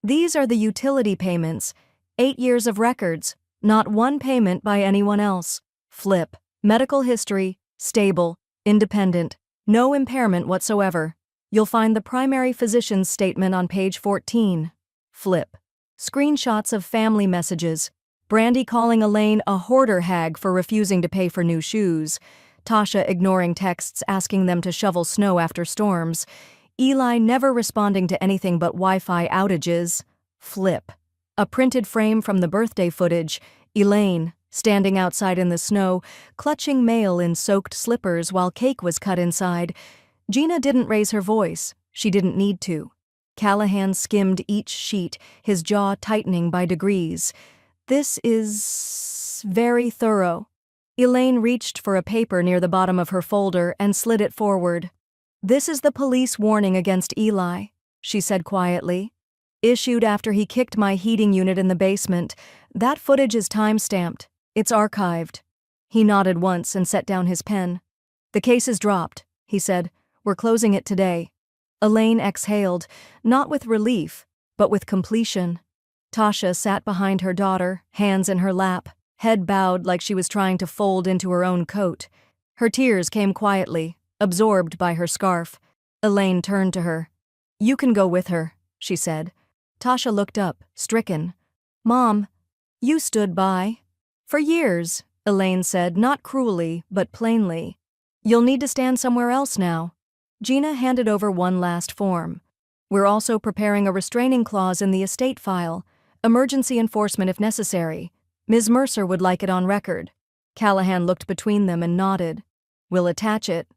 "These are the utility payments, 8 years of records, not one payment by anyone else. Flip. Medical history, stable, independent, no impairment whatsoever. You'll find the primary physician's statement on page 14. Flip. Screenshots of family messages. Brandy calling Elaine a hoarder hag for refusing to pay for new shoes. Tasha ignoring texts asking them to shovel snow after storms. Eli never responding to anything but Wi-Fi outages. Flip. A printed frame from the birthday footage. Elaine, standing outside in the snow, clutching mail in soaked slippers while cake was cut inside. Gina didn't raise her voice. She didn't need to. Callahan skimmed each sheet, his jaw tightening by degrees. "This is very thorough." Elaine reached for a paper near the bottom of her folder and slid it forward. "This is the police warning against Eli," she said quietly. "Issued after he kicked my heating unit in the basement. That footage is time-stamped. It's archived." He nodded once and set down his pen. "The case is dropped," he said. "We're closing it today." Elaine exhaled, not with relief, but with completion. Tasha sat behind her daughter, hands in her lap, head bowed like she was trying to fold into her own coat. Her tears came quietly, absorbed by her scarf. Elaine turned to her. "You can go with her," she said. Tasha looked up, stricken. "Mom, you stood by." "For years," Elaine said, not cruelly, but plainly. "You'll need to stand somewhere else now." Gina handed over one last form. "We're also preparing a restraining clause in the estate file. Emergency enforcement if necessary. Ms. Mercer would like it on record." Callahan looked between them and nodded. "We'll attach it."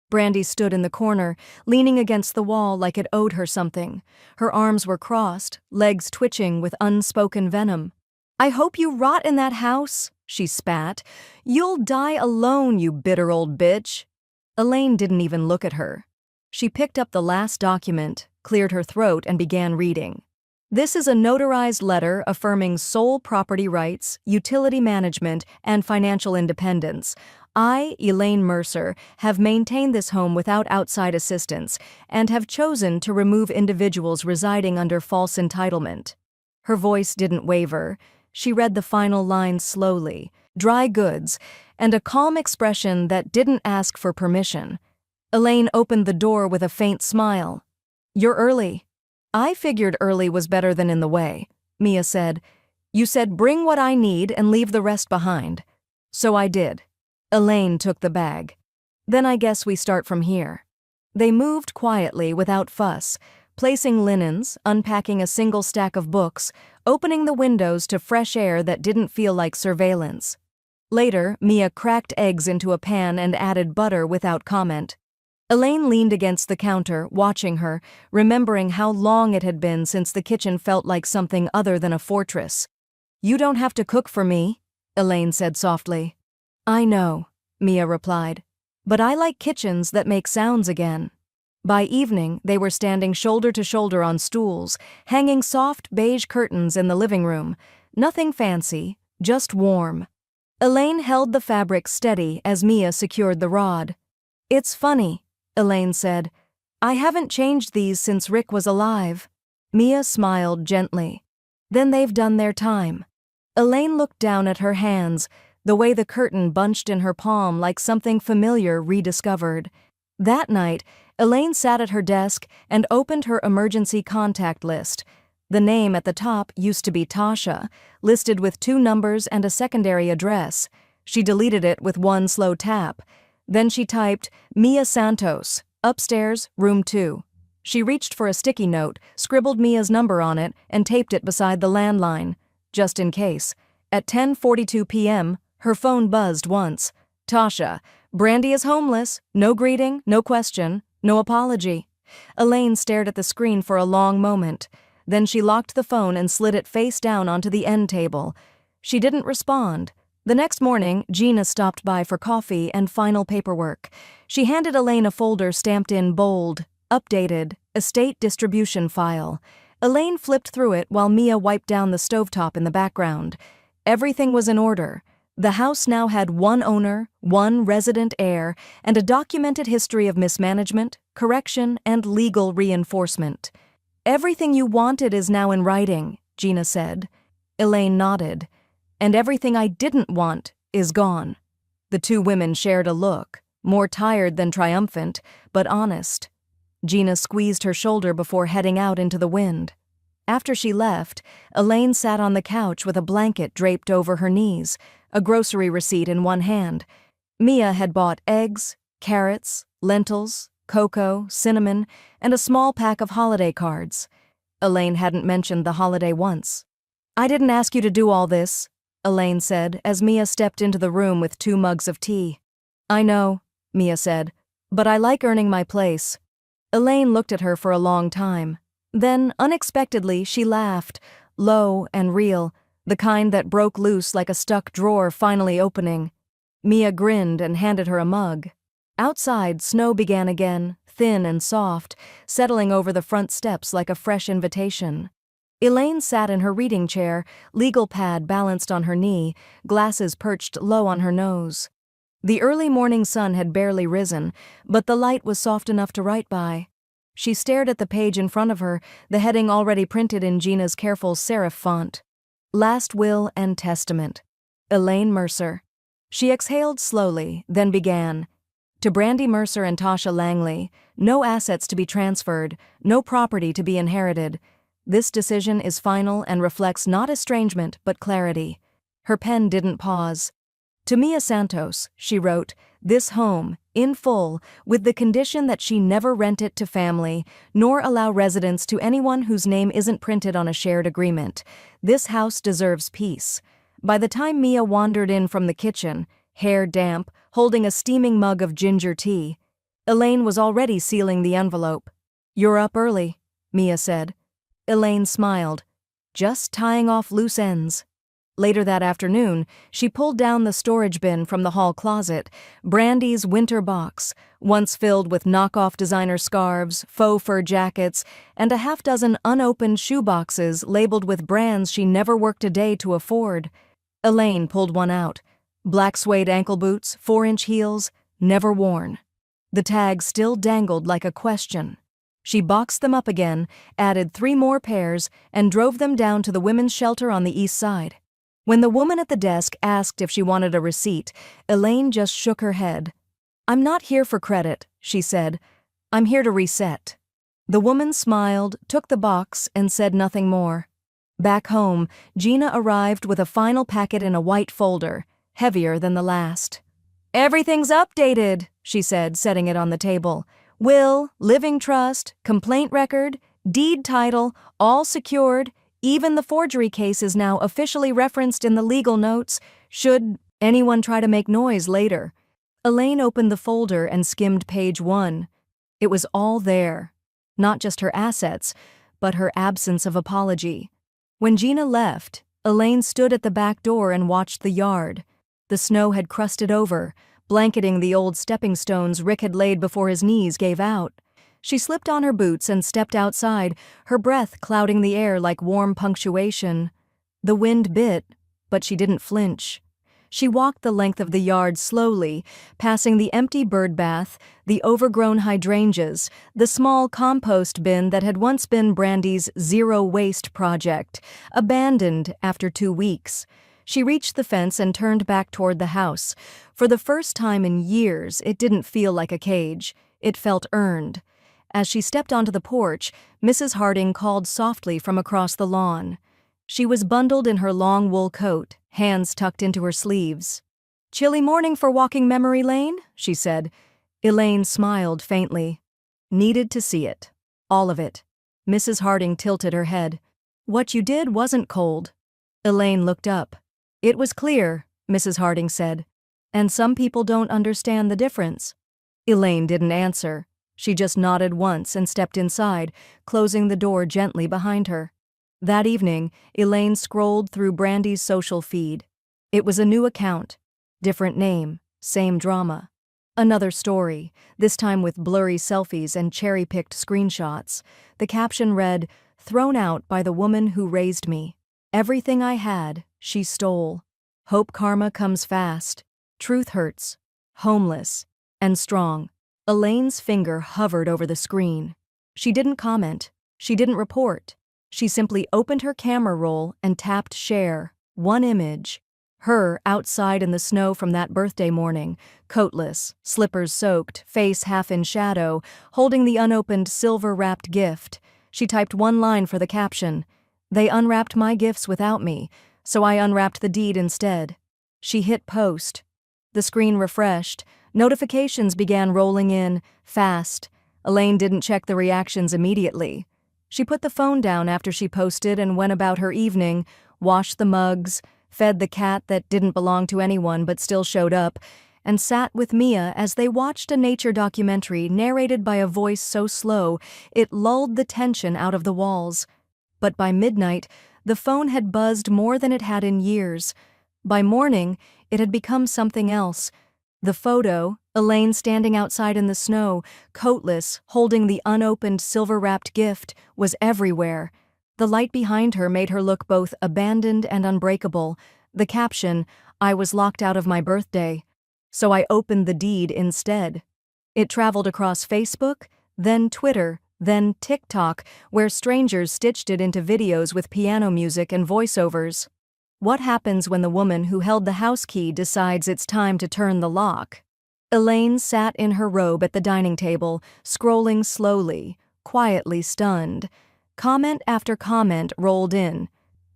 Brandy stood in the corner, leaning against the wall like it owed her something. Her arms were crossed, legs twitching with unspoken venom. "I hope you rot in that house," she spat. "You'll die alone, you bitter old bitch." Elaine didn't even look at her. She picked up the last document, cleared her throat, and began reading. "This is a notarized letter affirming sole property rights, utility management, and financial independence. I, Elaine Mercer, have maintained this home without outside assistance and have chosen to remove individuals residing under false entitlement." Her voice didn't waver. She read the final lines slowly, dry goods, and a calm expression that didn't ask for permission. Elaine opened the door with a faint smile. "You're early." "I figured early was better than in the way," Mia said. "You said bring what I need and leave the rest behind." "So I did." Elaine took the bag. "Then I guess we start from here." They moved quietly without fuss, placing linens, unpacking a single stack of books, opening the windows to fresh air that didn't feel like surveillance. Later, Mia cracked eggs into a pan and added butter without comment. Elaine leaned against the counter, watching her, remembering how long it had been since the kitchen felt like something other than a fortress. "You don't have to cook for me," Elaine said softly. "I know," Mia replied. But I like kitchens that make sounds again. By evening, they were standing shoulder to shoulder on stools, hanging soft beige curtains in the living room. Nothing fancy, just warm. Elaine held the fabric steady as Mia secured the rod. "It's funny," Elaine said. "I haven't changed these since Rick was alive." Mia smiled gently. "Then they've done their time." Elaine looked down at her hands, the way the curtain bunched in her palm like something familiar rediscovered. That night, Elaine sat at her desk and opened her emergency contact list. The name at the top used to be Tasha, listed with 2 numbers and a secondary address. She deleted it with one slow tap. Then she typed, "Mia Santos, upstairs, room 2. She reached for a sticky note, scribbled Mia's number on it, and taped it beside the landline, just in case. At 10:42 p.m., her phone buzzed once. "Tasha, Brandy is homeless. No greeting, no question, no apology." Elaine stared at the screen for a long moment. Then she locked the phone and slid it face down onto the end table. She didn't respond. The next morning, Gina stopped by for coffee and final paperwork. She handed Elaine a folder stamped in bold, "Updated, estate distribution file." Elaine flipped through it while Mia wiped down the stovetop in the background. Everything was in order. The house now had 1 owner, 1 resident heir, and a documented history of mismanagement, correction, and legal reinforcement. "Everything you wanted is now in writing," Gina said. Elaine nodded. "And everything I didn't want is gone." The 2 women shared a look, more tired than triumphant, but honest. Gina squeezed her shoulder before heading out into the wind. After she left, Elaine sat on the couch with a blanket draped over her knees, a grocery receipt in one hand. Mia had bought eggs, carrots, lentils, cocoa, cinnamon, and a small pack of holiday cards. Elaine hadn't mentioned the holiday once. "I didn't ask you to do all this," Elaine said as Mia stepped into the room with 2 mugs of tea. "I know," Mia said, "but I like earning my place." Elaine looked at her for a long time. Then, unexpectedly, she laughed, low and real, the kind that broke loose like a stuck drawer finally opening. Mia grinned and handed her a mug. Outside, snow began again, thin and soft, settling over the front steps like a fresh invitation. Elaine sat in her reading chair, legal pad balanced on her knee, glasses perched low on her nose. The early morning sun had barely risen, but the light was soft enough to write by. She stared at the page in front of her, the heading already printed in Gina's careful serif font. "Last Will and Testament. Elaine Mercer." She exhaled slowly, then began. "To Brandy Mercer and Tasha Langley, no assets to be transferred, no property to be inherited. This decision is final and reflects not estrangement but clarity." Her pen didn't pause. "To Mia Santos," she wrote, "this home, in full, with the condition that she never rent it to family, nor allow residence to anyone whose name isn't printed on a shared agreement. This house deserves peace." By the time Mia wandered in from the kitchen, hair damp, holding a steaming mug of ginger tea, Elaine was already sealing the envelope. "You're up early," Mia said. Elaine smiled. "Just tying off loose ends." Later that afternoon, she pulled down the storage bin from the hall closet, Brandy's winter box, once filled with knockoff designer scarves, faux fur jackets, and a half-dozen unopened shoe boxes labeled with brands she never worked a day to afford. Elaine pulled one out. Black suede ankle boots, 4-inch heels, never worn. The tag still dangled like a question. She boxed them up again, added 3 more pairs, and drove them down to the women's shelter on the east side. When the woman at the desk asked if she wanted a receipt, Elaine just shook her head. "I'm not here for credit," she said. "I'm here to reset." The woman smiled, took the box, and said nothing more. Back home, Gina arrived with a final packet in a white folder, heavier than the last. "Everything's updated," she said, setting it on the table. "Will, living trust, complaint record, deed title, all secured. Even the forgery case is now officially referenced in the legal notes, should anyone try to make noise later." Elaine opened the folder and skimmed page 1. It was all there. Not just her assets, but her absence of apology. When Gina left, Elaine stood at the back door and watched the yard. The snow had crusted over, blanketing the old stepping stones Rick had laid before his knees gave out. She slipped on her boots and stepped outside, her breath clouding the air like warm punctuation. The wind bit, but she didn't flinch. She walked the length of the yard slowly, passing the empty bird bath, the overgrown hydrangeas, the small compost bin that had once been Brandy's zero-waste project, abandoned after 2 weeks. She reached the fence and turned back toward the house. For the first time in years, it didn't feel like a cage. It felt earned. As she stepped onto the porch, Mrs. Harding called softly from across the lawn. She was bundled in her long wool coat, hands tucked into her sleeves. "Chilly morning for walking memory lane?" she said. Elaine smiled faintly. "Needed to see it. All of it." Mrs. Harding tilted her head. "What you did wasn't cold." Elaine looked up. "It was clear," Mrs. Harding said. "And some people don't understand the difference." Elaine didn't answer. She just nodded once and stepped inside, closing the door gently behind her. That evening, Elaine scrolled through Brandy's social feed. It was a new account. Different name, same drama. Another story, this time with blurry selfies and cherry-picked screenshots. The caption read, "Thrown out by the woman who raised me. Everything I had, she stole. Hope karma comes fast. Truth hurts. Homeless. And strong." Elaine's finger hovered over the screen. She didn't comment. She didn't report. She simply opened her camera roll and tapped share. One image. Her outside in the snow from that birthday morning, coatless, slippers soaked, face half in shadow, holding the unopened silver-wrapped gift. She typed one line for the caption. "They unwrapped my gifts without me, so I unwrapped the deed instead." She hit post. The screen refreshed. Notifications began rolling in, fast. Elaine didn't check the reactions immediately. She put the phone down after she posted and went about her evening, washed the mugs, fed the cat that didn't belong to anyone but still showed up, and sat with Mia as they watched a nature documentary narrated by a voice so slow it lulled the tension out of the walls. But by midnight, the phone had buzzed more than it had in years. By morning, it had become something else. The photo, Elaine standing outside in the snow, coatless, holding the unopened silver-wrapped gift, was everywhere. The light behind her made her look both abandoned and unbreakable. The caption, "I was locked out of my birthday, so I opened the deed instead." It traveled across Facebook, then Twitter, then TikTok, where strangers stitched it into videos with piano music and voiceovers. What happens when the woman who held the house key decides it's time to turn the lock? Elaine sat in her robe at the dining table, scrolling slowly, quietly stunned. Comment after comment rolled in.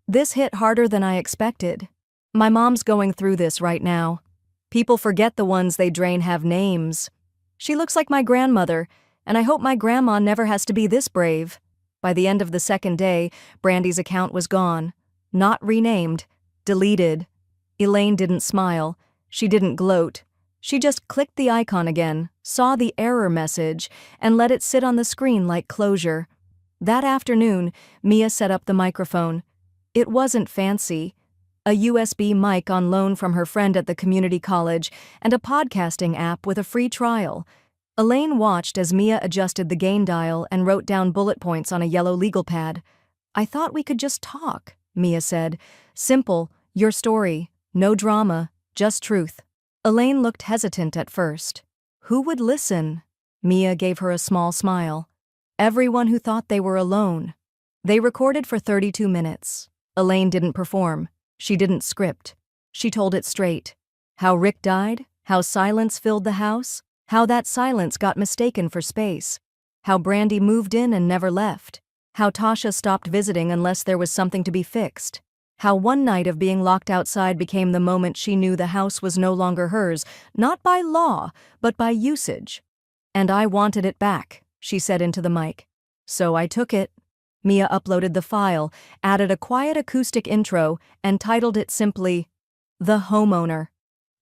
"This hit harder than I expected. My mom's going through this right now. People forget the ones they drain have names. She looks like my grandmother, and I hope my grandma never has to be this brave." By the end of the second day, Brandy's account was gone. Not renamed. Deleted. Elaine didn't smile. She didn't gloat. She just clicked the icon again, saw the error message, and let it sit on the screen like closure. That afternoon, Mia set up the microphone. It wasn't fancy. A USB mic on loan from her friend at the community college, and a podcasting app with a free trial. Elaine watched as Mia adjusted the gain dial and wrote down bullet points on a yellow legal pad. "I thought we could just talk," Mia said. "Simple, your story, no drama, just truth." Elaine looked hesitant at first. Who would listen? Mia gave her a small smile. Everyone who thought they were alone. They recorded for 32 minutes. Elaine didn't perform. She didn't script. She told it straight. How Rick died, how silence filled the house, how that silence got mistaken for space, how Brandy moved in and never left, how Tasha stopped visiting unless there was something to be fixed, how one night of being locked outside became the moment she knew the house was no longer hers, not by law, but by usage. "And I wanted it back," she said into the mic. "So I took it." Mia uploaded the file, added a quiet acoustic intro, and titled it simply, The Homeowner.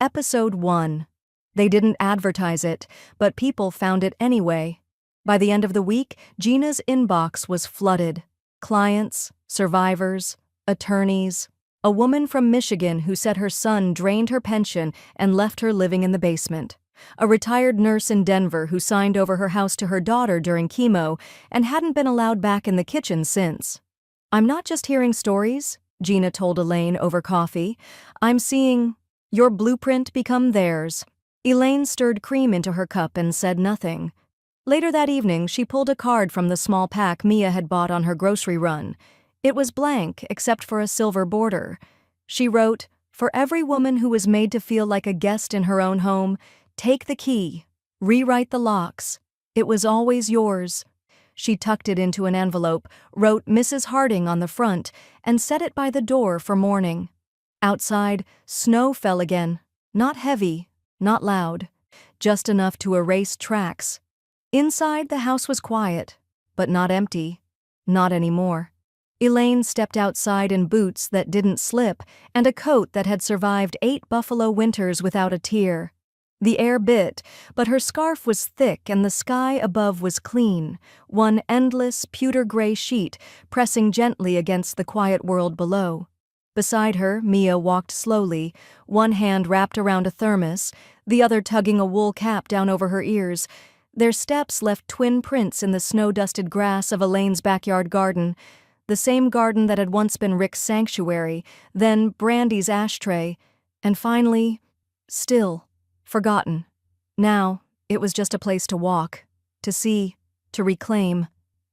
Episode 1. They didn't advertise it, but people found it anyway. By the end of the week, Gina's inbox was flooded. Clients, survivors, attorneys, A woman from Michigan who said her son drained her pension and left her living in the basement. A retired nurse in Denver who signed over her house to her daughter during chemo and hadn't been allowed back in the kitchen since. "I'm not just hearing stories," Gina told Elaine over coffee. "I'm seeing your blueprint become theirs." Elaine stirred cream into her cup and said nothing. Later that evening, she pulled a card from the small pack Mia had bought on her grocery run. It was blank, except for a silver border. She wrote, "For every woman who was made to feel like a guest in her own home, take the key, rewrite the locks. It was always yours." She tucked it into an envelope, wrote Mrs. Harding on the front, and set it by the door for morning. Outside, snow fell again. Not heavy, not loud, just enough to erase tracks. Inside, the house was quiet, but not empty. Not anymore. Elaine stepped outside in boots that didn't slip and a coat that had survived 8 buffalo winters without a tear. The air bit, but her scarf was thick and the sky above was clean, one endless, pewter-gray sheet pressing gently against the quiet world below. Beside her, Mia walked slowly, one hand wrapped around a thermos, the other tugging a wool cap down over her ears. Their steps left twin prints in the snow-dusted grass of Elaine's backyard garden, the same garden that had once been Rick's sanctuary, then Brandy's ashtray, and finally, still, forgotten. Now, it was just a place to walk, to see, to reclaim.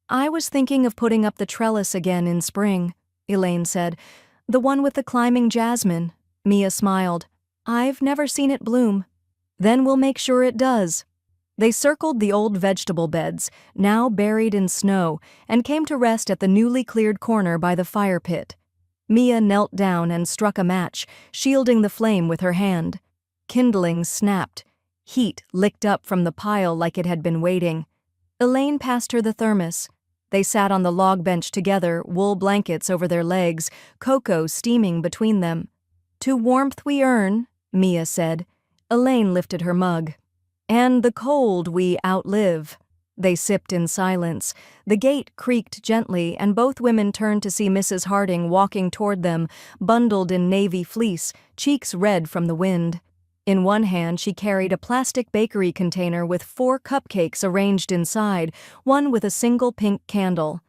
"I was thinking of putting up the trellis again in spring," Elaine said. "The one with the climbing jasmine." Mia smiled. "I've never seen it bloom." "Then we'll make sure it does." They circled the old vegetable beds, now buried in snow, and came to rest at the newly cleared corner by the fire pit. Mia knelt down and struck a match, shielding the flame with her hand. Kindling snapped. Heat licked up from the pile like it had been waiting. Elaine passed her the thermos. They sat on the log bench together, wool blankets over their legs, cocoa steaming between them. "To warmth we earn," Mia said. Elaine lifted her mug. "And the cold we outlive." They sipped in silence. The gate creaked gently, and both women turned to see Mrs. Harding walking toward them, bundled in navy fleece, cheeks red from the wind. In one hand, she carried a plastic bakery container with 4 cupcakes arranged inside, one with a single pink candle.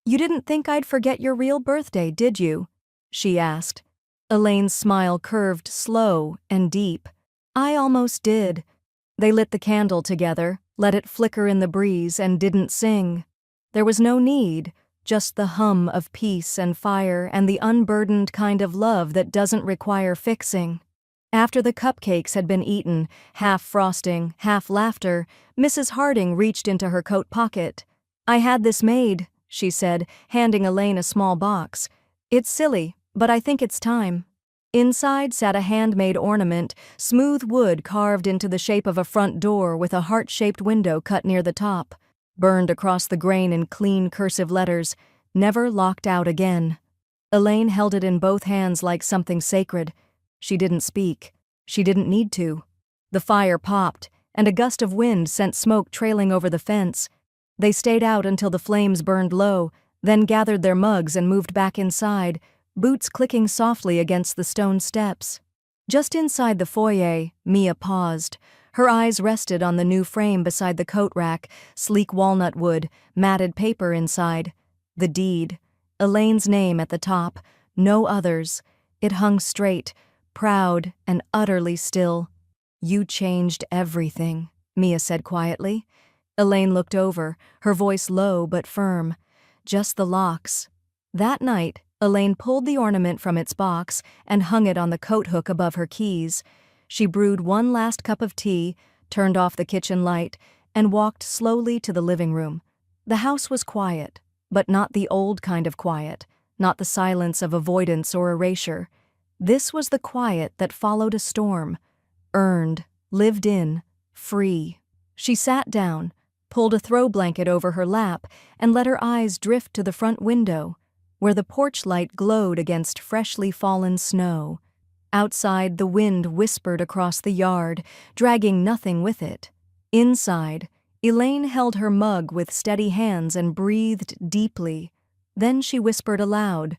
"You didn't think I'd forget your real birthday, did you?" she asked. Elaine's smile curved slow and deep. "I almost did." They lit the candle together, let it flicker in the breeze, and didn't sing. There was no need, just the hum of peace and fire and the unburdened kind of love that doesn't require fixing. After the cupcakes had been eaten, half frosting, half laughter, Mrs. Harding reached into her coat pocket. "I had this made," she said, handing Elaine a small box. "It's silly, but I think it's time." Inside sat a handmade ornament, smooth wood carved into the shape of a front door with a heart-shaped window cut near the top. Burned across the grain in clean cursive letters, "Never locked out again." Elaine held it in both hands like something sacred. She didn't speak. She didn't need to. The fire popped, and a gust of wind sent smoke trailing over the fence. They stayed out until the flames burned low, then gathered their mugs and moved back inside, boots clicking softly against the stone steps. Just inside the foyer, Mia paused. Her eyes rested on the new frame beside the coat rack, sleek walnut wood, matted paper inside. The deed. Elaine's name at the top, no others. It hung straight, proud and utterly still. "You changed everything," Mia said quietly. Elaine looked over, her voice low but firm. "Just the locks." That night, Elaine pulled the ornament from its box and hung it on the coat hook above her keys. She brewed one last cup of tea, turned off the kitchen light, and walked slowly to the living room. The house was quiet, but not the old kind of quiet, not the silence of avoidance or erasure. This was the quiet that followed a storm. Earned, lived in, free. She sat down, pulled a throw blanket over her lap, and let her eyes drift to the front window, where the porch light glowed against freshly fallen snow. Outside, the wind whispered across the yard, dragging nothing with it. Inside, Elaine held her mug with steady hands and breathed deeply. Then she whispered aloud.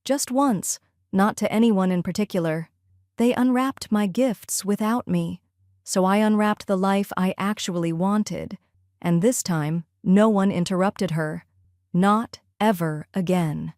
Just once, not to anyone in particular. They unwrapped my gifts without me. So I unwrapped the life I actually wanted. And this time, no one interrupted her. Not ever again.